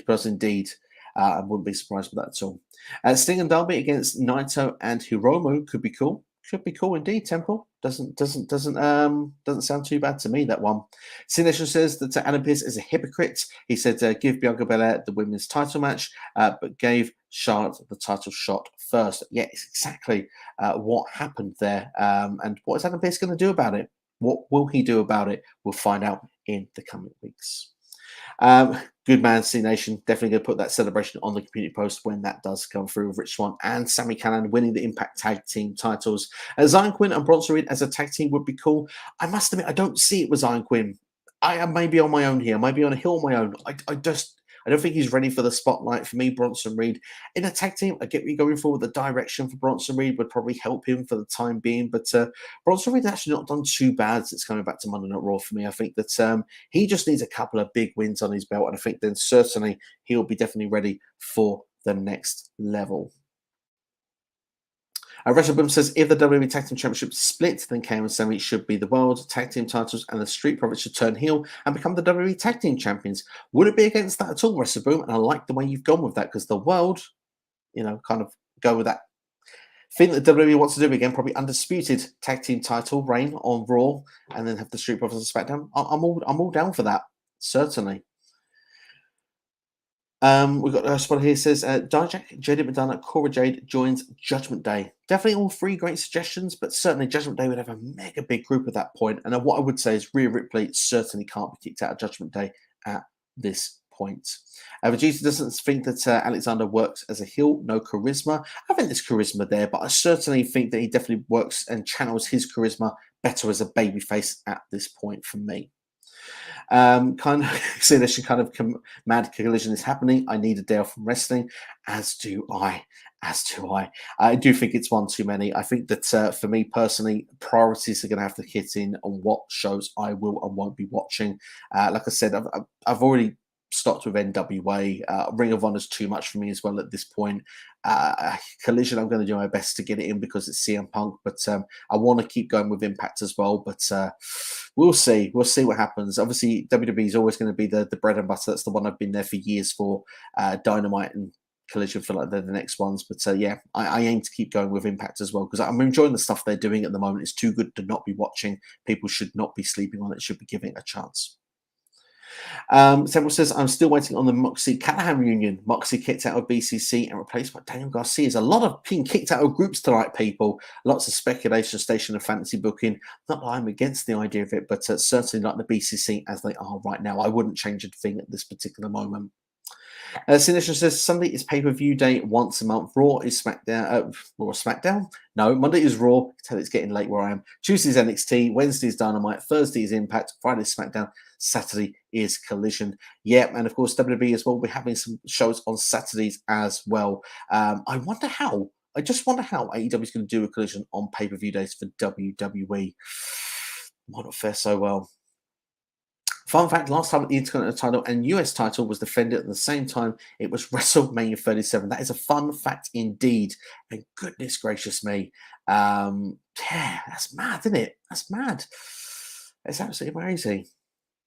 does indeed. I wouldn't be surprised with that at all. Sting and Darby against Naito and Hiromu could be cool. Could be cool indeed, Temple. Doesn't sound too bad to me, that one. C-Nation says that Adam Pearce is a hypocrite. He said give Bianca Belair the women's title match, but gave Charlotte the title shot first. Yeah, it's exactly what happened there. And what is Adam Pearce going to do about it? What will he do about it? We'll find out in the coming weeks. Good man, C-Nation. Definitely going to put that celebration on the community post when that does come through, with Rich Swann and Sami Callihan winning the Impact Tag Team titles. Zion Quinn and Bronson Reed as a tag team would be cool. I must admit, I don't see it with Zion Quinn. I may be on my own here. I may be on a hill on my own. I don't think he's ready for the spotlight. For me, Bronson Reed in a tag team, I get what you're going for. The direction for Bronson Reed would probably help him for the time being. But Bronson Reed actually not done too bad since coming back to Monday Night Raw for me. I think that he just needs a couple of big wins on his belt. And I think then certainly he'll be definitely ready for the next level. Rachel Boom says, if the WWE Tag Team Championship split, then KO and Sami should be the World Tag Team titles, and the Street Profits should turn heel and become the WWE Tag Team Champions. Would it be against that at all, Rachel Boom? And I like the way you've gone with that, because the World, kind of go with that thing that WWE wants to do again, probably undisputed Tag Team title reign on Raw, and then have the Street Profits on SmackDown. I'm all down for that, certainly. We've got a spot here says Dijak, JD McDonough, Cora Jade joins Judgment Day. Definitely all three great suggestions, but certainly Judgment Day would have a mega big group at that point. And what I would say is Rhea Ripley certainly can't be kicked out of Judgment Day at this point. Vegeta doesn't think that Alexander works as a heel, no charisma. I think there's charisma there, but I certainly think that he definitely works and channels his charisma better as a babyface at this point for me. Kind of see this kind of mad collision is happening. I need a day off from wrestling, as do I. I do think it's one too many. I think that for me personally, priorities are going to have to hit in on what shows I will and won't be watching. Like I said, I've already stopped with NWA. Ring of Honor is too much for me as well at this point. Collision, I'm going to do my best to get it in because it's CM Punk, but I want to keep going with Impact as well. But we'll see. We'll see what happens. Obviously, WWE is always going to be the bread and butter. That's the one I've been there for years for. Dynamite and Collision feel like they're the next ones. But yeah, I aim to keep going with Impact as well because I'm enjoying the stuff they're doing at the moment. It's too good to not be watching. People should not be sleeping on it. Should be giving it a chance. Several says, I'm still waiting on the Moxie Callahan reunion. Moxie kicked out of BCC and replaced by Daniel Garcia. There's a lot of being kicked out of groups tonight, people. Lots of speculation, station and fantasy booking. Not that I'm against the idea of it, but certainly not the BCC as they are right now. I wouldn't change a thing at this particular moment. Sinister says Sunday is pay-per-view day once a month. Raw is SmackDown. SmackDown? No, Monday is Raw. Tell it's getting late where I am. Tuesday's NXT. Wednesday's Dynamite. Thursday is Impact. Friday is SmackDown. Saturday is Collision. Yeah, and of course WWE as well. We're having some shows on Saturdays as well. I just wonder how AEW is going to do a Collision on pay-per-view days for WWE. Might not fare so well. Fun fact, last time the Intercontinental title and US title was defended at the same time, it was WrestleMania 37. That is a fun fact indeed. And goodness gracious me. Yeah, that's mad, isn't it? That's mad. It's absolutely amazing.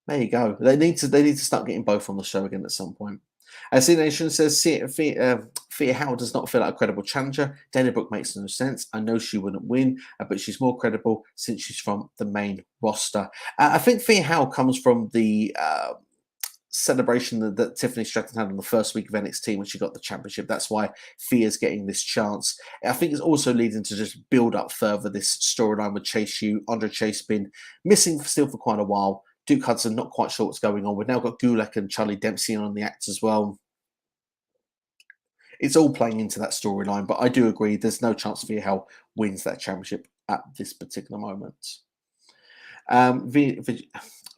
There you go. They need to start getting both on the show again at some point. C Nation says Thea Howard does not feel like a credible challenger. Dana Brooke makes no sense. I know she wouldn't win, but she's more credible since she's from the main roster. I think Thea Howard comes from the celebration that Tiffany Stratton had on the first week of NXT when she got the championship. That's why Thea's getting this chance. I think it's also leading to just build up further this storyline with Chase U. Andre Chase been missing still for quite a while. Duke Hudson, not quite sure what's going on. We've now got Gulak and Charlie Dempsey on the act as well. It's all playing into that storyline, but I do agree there's no chance Thea Howard wins that championship at this particular moment.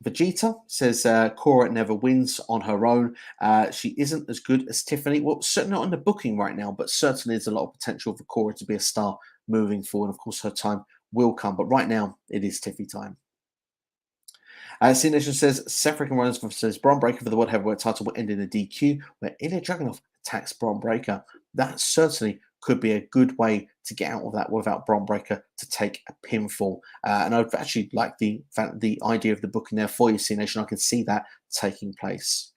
Vegeta says Cora never wins on her own. She isn't as good as Tiffany. Well, certainly not in the booking right now, but certainly there's a lot of potential for Cora to be a star moving forward. Of course, her time will come, but right now it is Tiffy time. C Nation says Seth Freakin Rollins versus Bron Breakker for the World Heavyweight title will end in a DQ where Ilya Dragunov attacks Bron Breakker. That certainly could be a good way to get out of that without Bron Breakker to take a pinfall. And I'd actually like the idea of the booking there for you, C Nation. I can see that taking place.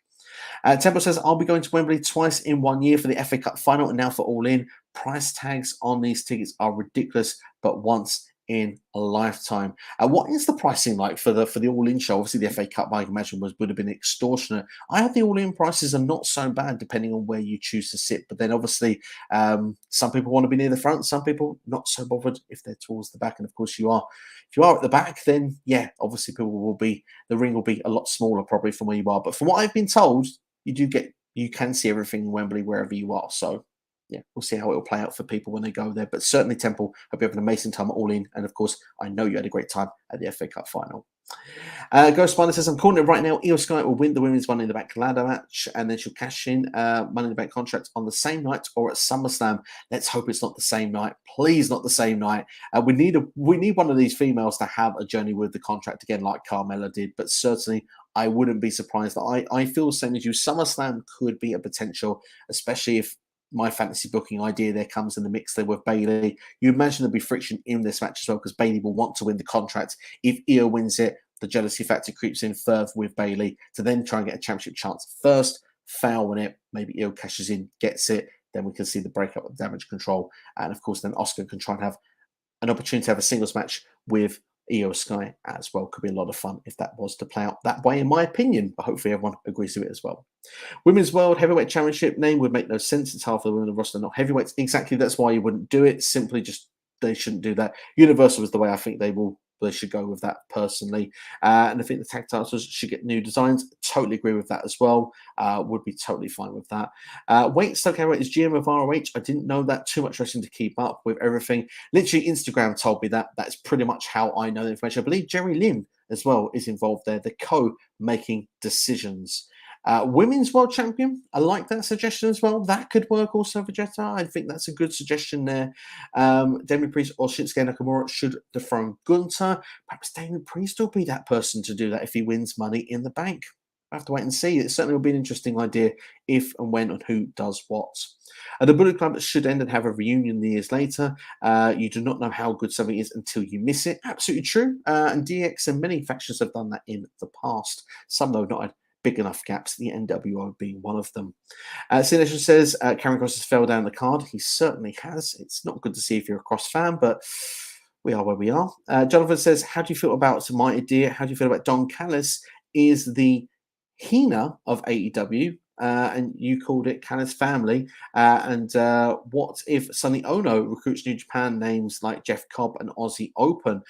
Temple says, I'll be going to Wembley twice in 1 year for the FA Cup final and now for All In. Price tags on these tickets are ridiculous, but once in a lifetime. What is the pricing like for the All-In show? Obviously, the FA Cup, I imagine, would have been extortionate. I have the All-In prices are not so bad depending on where you choose to sit. But then, obviously, some people want to be near the front. Some people not so bothered if they're towards the back. And of course, you are. If you are at the back, then yeah, obviously, the ring will be a lot smaller probably from where you are. But from what I've been told, you can see everything in Wembley wherever you are. So yeah, we'll see how it will play out for people when they go there. But certainly, Temple, hope you have an amazing time at All In. And of course, I know you had a great time at the FA Cup final. Ghost Spider says, I'm calling it right now. Io Sky will win the women's Money in the Bank ladder match, and then she'll cash in Money in the Bank contract on the same night or at SummerSlam. Let's hope it's not the same night. Please, not the same night. We need one of these females to have a journey with the contract again, like Carmella did. But certainly, I wouldn't be surprised. I feel the same as you. SummerSlam could be a potential, especially if my fantasy booking idea there comes in the mix there with Bayley. You imagine there'll be friction in this match as well because Bayley will want to win the contract. If Io wins it, the jealousy factor creeps in further with Bayley to then try and get a championship chance first, foul on it. Maybe Io cashes in, gets it. Then we can see the breakup of Damage Control. And of course, then Asuka can try and have an opportunity to have a singles match with Io Sky as well. Could be a lot of fun if that was to play out that way, in my opinion. But hopefully everyone agrees with it as well. Women's World Heavyweight Championship name would make no sense. It's half of the women in the roster, not heavyweights. Exactly, that's why you wouldn't do it. Simply just, they shouldn't do that. Universal is the way I think they should go with that personally. And I think the tag titles should get new designs. Totally agree with that as well. Would be totally fine with that. Weight Stoke Heavyweight is GM of ROH. I didn't know that. Too much wrestling to keep up with everything. Literally, Instagram told me that. That's pretty much how I know the information. I believe Jerry Lynn as well is involved there. The co-making decisions. Women's World Champion. I like that suggestion as well. That could work also for Jetta. I think that's a good suggestion there. Damien Priest or Shinsuke Nakamura should dethrone Gunter. Perhaps Damien Priest will be that person to do that if he wins Money in the Bank. We'll have to wait and see. It certainly will be an interesting idea if and when and who does what. The Bullet Club should end and have a reunion years later. You do not know how good something is until you miss it. Absolutely true. And DX and many factions have done that in the past. Some, though, not had big enough gaps, the NWO being one of them. Sination says, Karen Cross has fell down the card. He certainly has. It's not good to see if you're a Cross fan, but we are where we are. Jonathan says, how do you feel about my idea? How do you feel about Don Callis is the Hina of AEW? And you called it Callis Family. And what if Sonny Ono recruits New Japan names like Jeff Cobb and Aussie Open?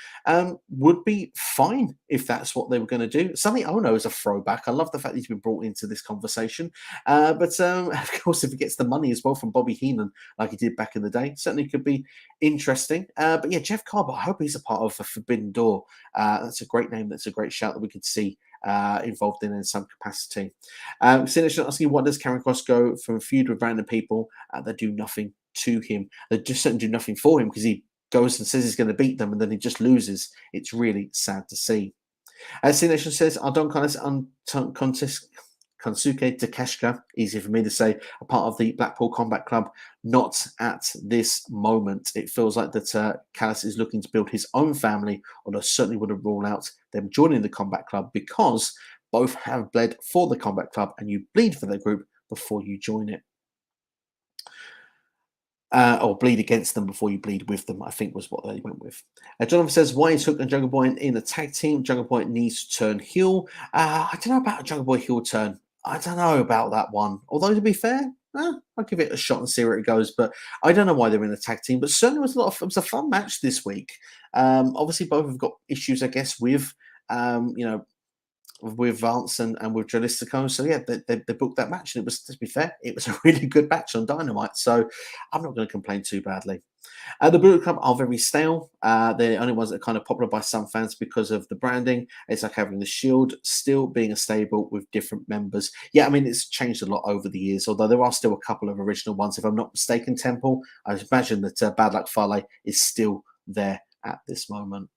Would be fine if that's what they were going to do. Sonny Ono is a throwback. I love the fact he's been brought into this conversation. But of course, if he gets the money as well from Bobby Heenan, like he did back in the day, certainly could be interesting. But yeah, Jeff Cobb, I hope he's a part of the Forbidden Door. That's a great name. That's a great shout that we could see involved in some capacity. Sinister asking, what does Karen Cross go from a feud with random people that do nothing to him? They just certainly do nothing for him because he goes and says he's going to beat them and then he just loses. It's really sad to see. Nation says, I don't contest Konsuke Takeshita, easy for me to say, a part of the Blackpool Combat Club, not at this moment. It feels like that Callis is looking to build his own family, although certainly wouldn't rule out them joining the Combat Club because both have bled for the Combat Club and you bleed for their group before you join it. Or bleed against them before you bleed with them, I think was what they went with. Jonathan says, why is Hook and Jungle Boy in a tag team? Jungle Boy needs to turn heel. I don't know about a Jungle Boy heel turn. I don't know about that one. Although, to be fair, I'll give it a shot and see where it goes. But I don't know why they're in a tag team. But certainly it was a fun match this week. Obviously, both have got issues, I guess, with with Vance and with Jalistico. So yeah, they booked that match, and it was, to be fair, it was a really good match on Dynamite. So I'm not going to complain too badly. The Bullet Club are very stale. They're the only ones that are kind of popular by some fans because of the branding. It's like having the Shield still being a stable with different members. Yeah, I mean, it's changed a lot over the years, although there are still a couple of original ones. If I'm not mistaken, Temple, I imagine that Bad Luck Fale is still there at this moment.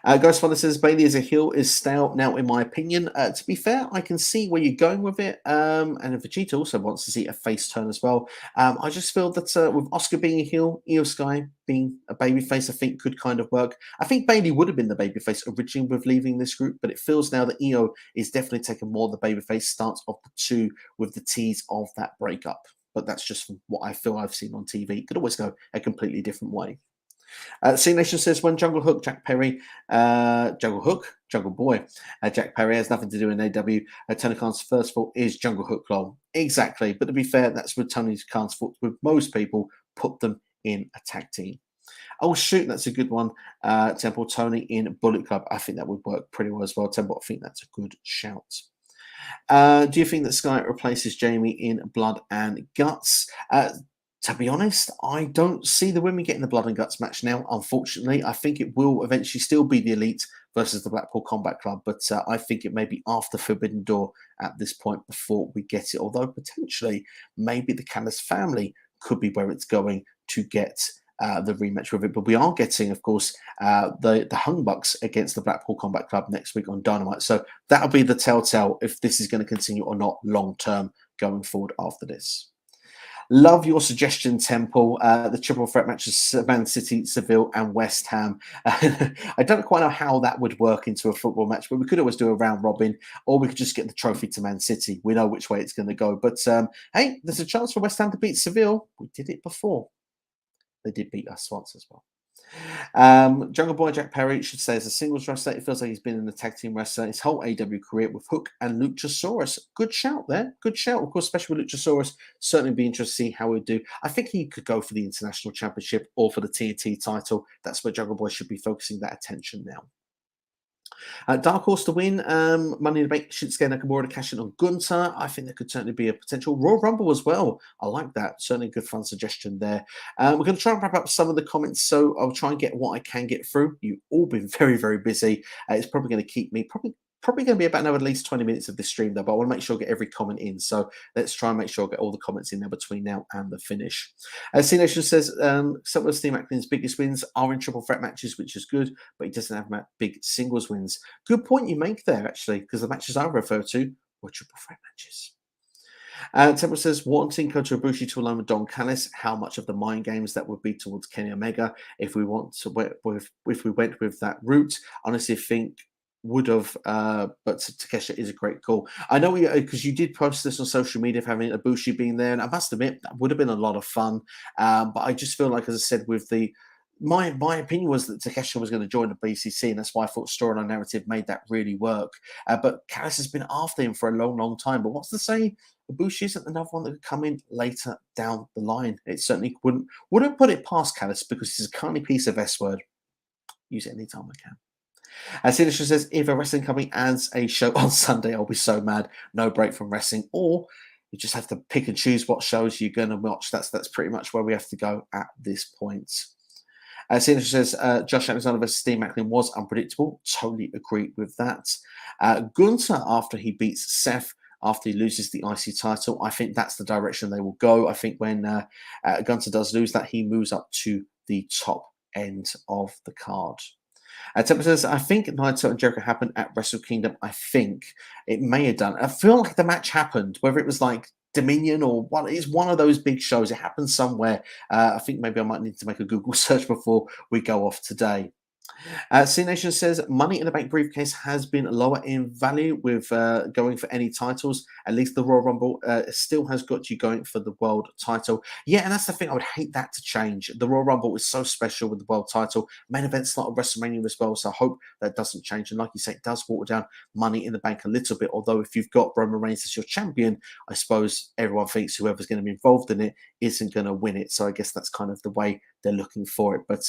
Ghostfather says Bailey as a heel is stale now, in my opinion. To be fair, I can see where you're going with it. And Vegeta also wants to see a face turn as well. I just feel that with Asuka being a heel, Io Sky being a babyface, I think could kind of work. I think Bailey would have been the babyface originally with leaving this group, but it feels now that Io is definitely taking more of the babyface stance of the two with the tease of that breakup. But that's just what I feel I've seen on TV. It could always go a completely different way. C Nation says when Jungle Hook, Jack Perry, Jungle Hook, Jungle Boy, Jack Perry has nothing to do in AW. Tony Khan's first fault is Jungle Hook lol. Exactly, but to be fair, that's with Tony Khan's fault. With most people, put them in a tag team. Oh shoot, that's a good one. Temple Tony in Bullet Club. I think that would work pretty well as well. Temple, I think that's a good shout. Do you think that Sky replaces Jamie in Blood and Guts? To be honest, I don't see the women getting the Blood and Guts match now, unfortunately. I think it will eventually still be the Elite versus the Blackpool Combat Club, but I think it may be after Forbidden Door at this point before we get it, although potentially maybe the Callis family could be where it's going to get the rematch with it. But we are getting, of course, the Hung Bucks against the Blackpool Combat Club next week on Dynamite. So that'll be the telltale if this is going to continue or not long term going forward after this. Love your suggestion, Temple. The triple threat matches, Man City, Seville, and West Ham. I don't quite know how that would work into a football match, but we could always do a round robin, or we could just get the trophy to Man City. We know which way it's going to go. But hey, there's a chance for West Ham to beat Seville. We did it before. They did beat us once as well. Jungle Boy Jack Perry should say as a singles wrestler, it feels like he's been in the tag team wrestler his whole AW career with Hook and Luchasaurus. Good shout there. Good shout. Of course, especially with Luchasaurus, certainly be interested to see how he'd do. I think he could go for the International Championship or for the TNT title. That's where Jungle Boy should be focusing that attention now. Dark Horse to win. Money in the Bank, Shinsuke Nakamura to cash in on Gunter. I think there could certainly be a potential Royal Rumble as well. I like that. Certainly a good fun suggestion there. We're going to try and wrap up some of the comments, so I'll try and get what I can get through. You've all been very, very busy. It's probably going to keep me probably going to be about now at least 20 minutes of this stream though, but I want to make sure I get every comment in. So let's try and make sure I get all the comments in there between now and the finish. C Nation says some of Steve Maclin's biggest wins are in triple threat matches, which is good, but he doesn't have big singles wins. Good point you make there, actually, because the matches I refer to were triple threat matches. Temple says, wanting Kota Ibushi to align with Don Callis, how much of the mind games that would be towards Kenny Omega if we went with that route? Honestly, think would have, but Takeshita is a great call. I know because you did post this on social media of having Ibushi being there, and I must admit that would have been a lot of fun. But I just feel like, as I said, with my opinion was that Takeshita was going to join the BCC, and that's why I thought storyline narrative made that really work. But Callis has been after him for a long, long time. But what's to say Ibushi isn't another one that could come in later down the line? It certainly wouldn't put it past Callis because he's a canny piece of S word. Use it anytime I can. Sinisha says, if a wrestling company adds a show on Sunday, I'll be so mad. No break from wrestling. Or you just have to pick and choose what shows you're going to watch. That's pretty much where we have to go at this point. Sinisha says, Josh Alexander versus Steve Maclin was unpredictable. Totally agree with that. Gunter, after he beats Seth, after he loses the IC title, I think that's the direction they will go. I think when Gunter does lose that, he moves up to the top end of the card. Temple says, I think Naito and Jericho happened at Wrestle Kingdom. I think it may have done. I feel like the match happened, whether it was like Dominion or what. It's one of those big shows. It happened somewhere. I think maybe I might need to make a Google search before we go off today. C Nation says Money in the Bank briefcase has been lower in value with going for any titles. At least the Royal Rumble still has got you going for the world title. Yeah, and that's the thing. I would hate that to change. The Royal Rumble is so special with the world title. Main event slot of WrestleMania as well, so I hope that doesn't change. And like you say, it does water down Money in the Bank a little bit. Although if you've got Roman Reigns as your champion, I suppose everyone thinks whoever's going to be involved in it isn't going to win it. So I guess that's kind of the way they're looking for it. But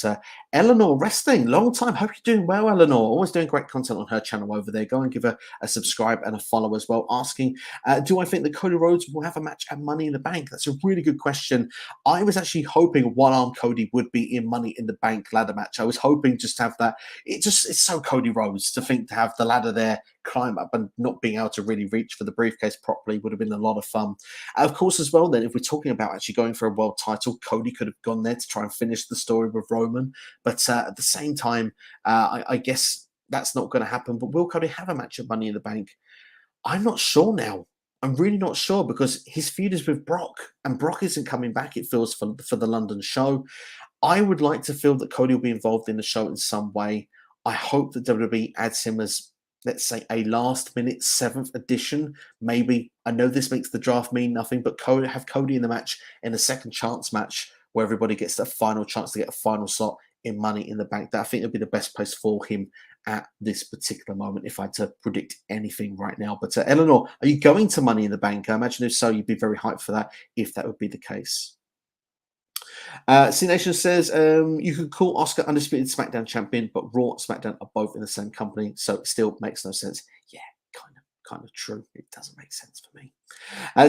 Eleanor Wrestling, long time. Hope you're doing well, Eleanor. Always doing great content on her channel over there. Go and give her a subscribe and a follow as well. Asking, do I think that Cody Rhodes will have a match at Money in the Bank? That's a really good question. I was actually hoping one-arm Cody would be in Money in the Bank ladder match. I was hoping just to have that. It's so Cody Rhodes to think to have the ladder there, climb up, and not being able to really reach for the briefcase properly would have been a lot of fun. Of course, as well, then, if we're talking about actually going for a world title, Cody could have gone there to try and finish the story with Roman. But at the same time, I guess that's not going to happen. But will Cody have a match at Money in the Bank? I'm not sure now. I'm really not sure because his feud is with Brock, and Brock isn't coming back, it feels, for the London show. I would like to feel that Cody will be involved in the show in some way. I hope that WWE adds him as, let's say, a last-minute 7th edition. Maybe. I know this makes the draft mean nothing, but have Cody in the match in a second chance match where everybody gets that final chance to get a final slot in Money in the Bank. That I think would be the best place for him at this particular moment, if I had to predict anything right now. But Eleanor, are you going to Money in the Bank? I imagine if so, you'd be very hyped for that, if that would be the case. C Nation says you could call Asuka undisputed SmackDown champion, but Raw and SmackDown are both in the same company, so it still makes no sense. Yeah, kind of true. It doesn't make sense for me.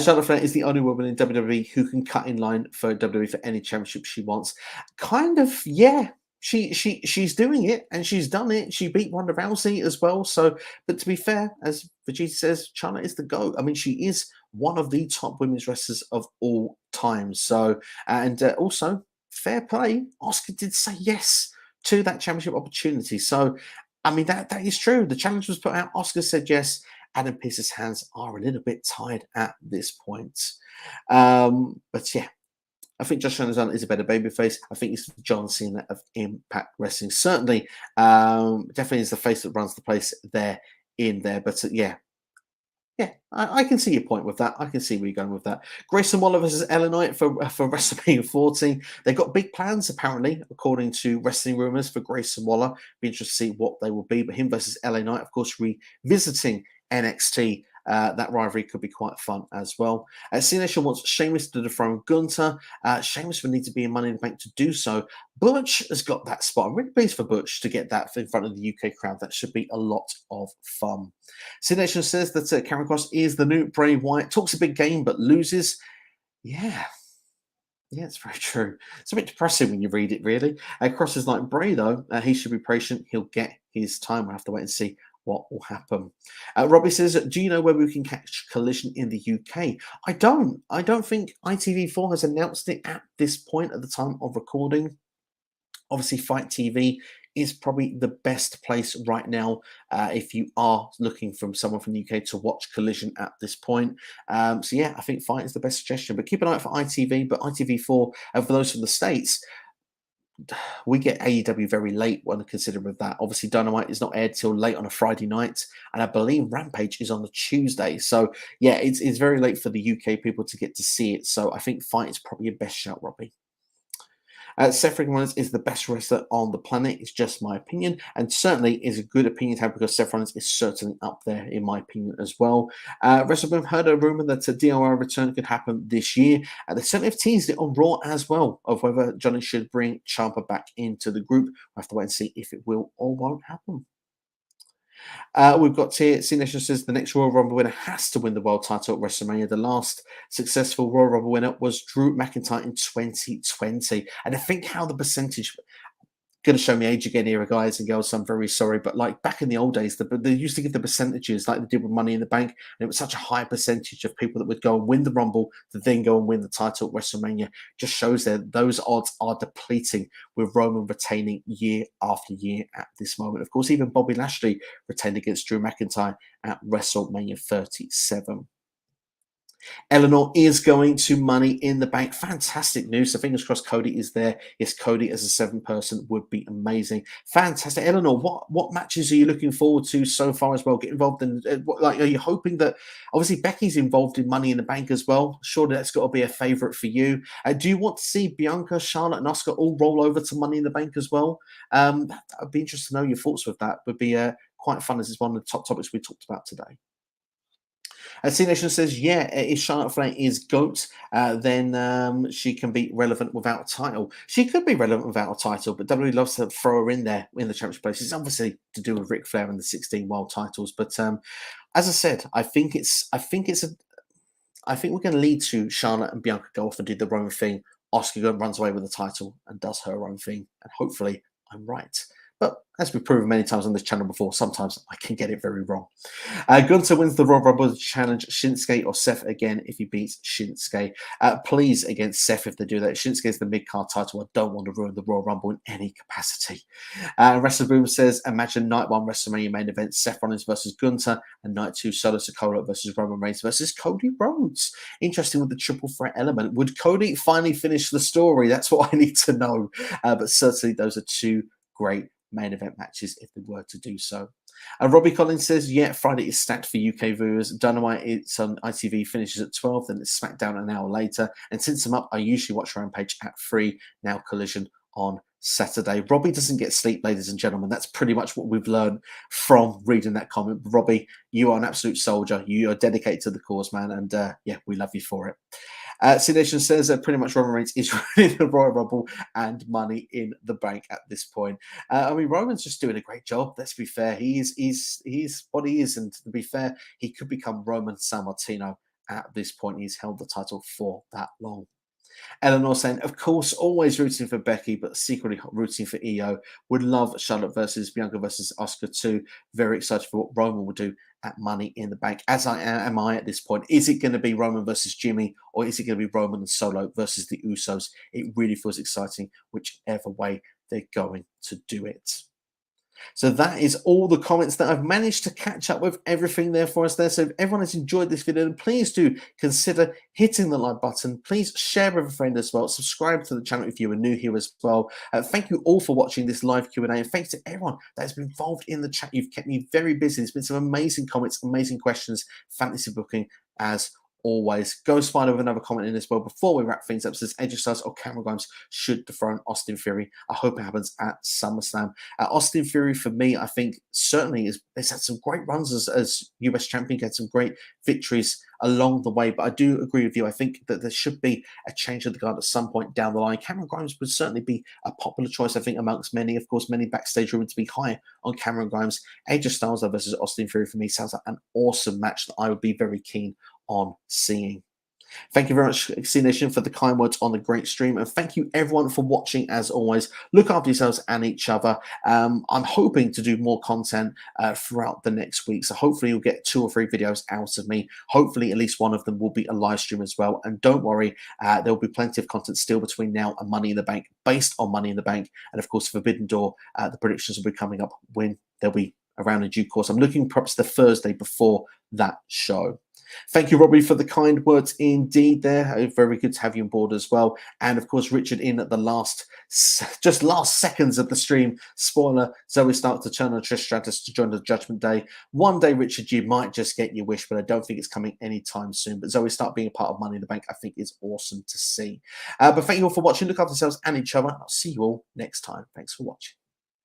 Charlotte Flair is the only woman in WWE who can cut in line for WWE for any championship she wants. Kind of, yeah. She's doing it, and she's done it. She beat Ronda Rousey as well. So, but to be fair, as Vegeta says, Charlotte is the GOAT. I mean, she is one of the top women's wrestlers of all time. So, and also fair play. Asuka did say yes to that championship opportunity. So, I mean, that is true. The challenge was put out. Asuka said yes. Adam Pearce's hands are a little bit tied at this point. But yeah, I think Josh Alexander is a better babyface. I think he's John Cena of Impact Wrestling. Certainly, definitely is the face that runs the place there in there. But yeah, I can see your point with that. I can see where you're going with that. Grayson Waller versus LA Knight for WrestleMania 14. They've got big plans, apparently, according to wrestling rumors for Grayson Waller. Be interested to see what they will be. But him versus LA Knight, of course, revisiting NXT. That rivalry could be quite fun as well. C Nation wants Sheamus to dethrone Gunther. Sheamus would need to be in Money in the Bank to do so. Butch has got that spot. I'm really pleased for Butch to get that in front of the UK crowd. That should be a lot of fun. C Nation says that Cameron Cross is the new Bray Wyatt. Talks a big game but loses. Yeah, it's very true. It's a bit depressing when you read it, really. Cross is like Bray, though. He should be patient. He'll get his time. We'll have to wait and see what will happen. Robbie says, do you know where we can catch Collision in the UK? I don't think ITV4 has announced it at this point at the time of recording. Obviously, Fight TV is probably the best place right now if you are looking from someone from the UK to watch Collision at this point. So yeah, I think Fight is the best suggestion. But keep an eye out for ITV. But ITV4, for those from the States, we get AEW very late when considering with that. Obviously, Dynamite is not aired till late on a Friday night, and I believe Rampage is on the Tuesday. So yeah, it's very late for the UK people to get to see it. So I think Fight is probably your best shout, Robbie. Seth Rollins is the best wrestler on the planet. It's just my opinion, and certainly is a good opinion to have because Seth Rollins is certainly up there in my opinion as well. WrestleBoom heard a rumor that a DOR return could happen this year. They certainly have teased it on Raw as well of whether Johnny should bring Ciampa back into the group. We'll have to wait and see if it will or won't happen. We've got here, C Nation says the next Royal Rumble winner has to win the world title at WrestleMania. The last successful Royal Rumble winner was Drew McIntyre in 2020. And I think how the percentage, going to show me age again here, guys and girls, so I'm very sorry. But like back in the old days, they used to give the percentages like they did with Money in the Bank. And it was such a high percentage of people that would go and win the Rumble to then go and win the title at WrestleMania. Just shows that those odds are depleting with Roman retaining year after year at this moment. Of course, even Bobby Lashley retained against Drew McIntyre at WrestleMania 37. Eleanor is going to Money in the Bank. Fantastic news. So fingers crossed Cody is there. Yes, Cody as a 7-person would be amazing. Fantastic. Eleanor, what matches are you looking forward to so far as well? Get involved in, are you hoping that, obviously Becky's involved in Money in the Bank as well. Surely that's got to be a favourite for you. Do you want to see Bianca, Charlotte and Asuka all roll over to Money in the Bank as well? That would be interesting to know your thoughts with that. Would be quite fun as it's one of the top topics we talked about today. C Nation says, yeah, if Charlotte Flair is GOAT, then she can be relevant without a title. She could be relevant without a title, but WWE loves to throw her in there in the championship place. It's obviously to do with Ric Flair and the 16 world titles. But as I said, I think we're going to lead to Charlotte and Bianca go off and do their own thing. Asuka runs away with the title and does her own thing. And hopefully I'm right. But as we've proven many times on this channel before, sometimes I can get it very wrong. Gunther wins the Royal Rumble to challenge Shinsuke or Seth again if he beats Shinsuke. Please against Seth if they do that. Shinsuke is the mid-card title. I don't want to ruin the Royal Rumble in any capacity. WrestleBoom says, imagine Night 1 WrestleMania main event, Seth Rollins versus Gunther, and Night 2 Solo Sikoa versus Roman Reigns versus Cody Rhodes. Interesting with the triple threat element. Would Cody finally finish the story? That's what I need to know. But certainly those are two great main event matches if they were to do so. Robbie Collins says, yeah, Friday is stacked for UK viewers. Dynamite, it's on ITV, finishes at 12, then it's SmackDown an hour later. And since I'm up, I usually watch Rampage at 3, now Collision on Saturday. Robbie doesn't get sleep, ladies and gentlemen. That's pretty much what we've learned from reading that comment. Robbie, you are an absolute soldier. You are dedicated to the cause, man. And yeah, we love you for it. C-Nation says that pretty much Roman Reigns is winning the Royal Rumble and Money in the Bank at this point. I mean, Roman's just doing a great job. Let's be fair. He's what he is. And to be fair, he could become Roman Sammartino at this point. He's held the title for that long. Eleanor saying, of course, always rooting for Becky, but secretly rooting for EO. Would love Charlotte versus Bianca versus Asuka too. Very excited for what Roman will do at Money in the Bank. As am I at this point. Is it going to be Roman versus Jimmy, or is it going to be Roman and Solo versus the Usos? It really feels exciting, whichever way they're going to do it. So that is all the comments that I've managed to catch up with, everything there for us there. So if everyone has enjoyed this video, then please do consider hitting the like button. Please share with a friend as well. Subscribe to the channel if you are new here as well. Thank you all for watching this live Q&A, and thanks to everyone that has been involved in the chat. You've kept me very busy. There's been some amazing comments, amazing questions, fantasy booking as always. Go Spider with another comment in as well before we wrap things up. Says AJ Styles or Cameron Grimes should dethrone Austin Theory. I hope it happens at SummerSlam. Austin Theory, for me, I think certainly has had some great runs as US champion, had some great victories along the way. But I do agree with you. I think that there should be a change of the guard at some point down the line. Cameron Grimes would certainly be a popular choice, I think, amongst many. Of course, many backstage rumored to be high on Cameron Grimes. AJ Styles versus Austin Theory, for me, sounds like an awesome match that I would be very keen on seeing. Thank you very much, C-Nation, for the kind words on the great stream. And thank you, everyone, for watching, as always. Look after yourselves and each other. I'm hoping to do more content throughout the next week. So hopefully you'll get 2 or 3 videos out of me. Hopefully at least one of them will be a live stream as well. And don't worry, there will be plenty of content still between now and Money in the Bank, based on Money in the Bank. And, of course, Forbidden Door, the predictions will be coming up when they'll be around in due course. I'm looking perhaps the Thursday before that show. Thank you, Robbie, for the kind words indeed there. Very good to have you on board as well. And, of course, Richard in at the last seconds of the stream. Spoiler, Zoe starts to turn on Trish Stratus to join the Judgment Day. One day, Richard, you might just get your wish, but I don't think it's coming anytime soon. But Zoe start being a part of Money in the Bank, I think, is awesome to see. But thank you all for watching. Look after yourselves and each other. I'll see you all next time. Thanks for watching.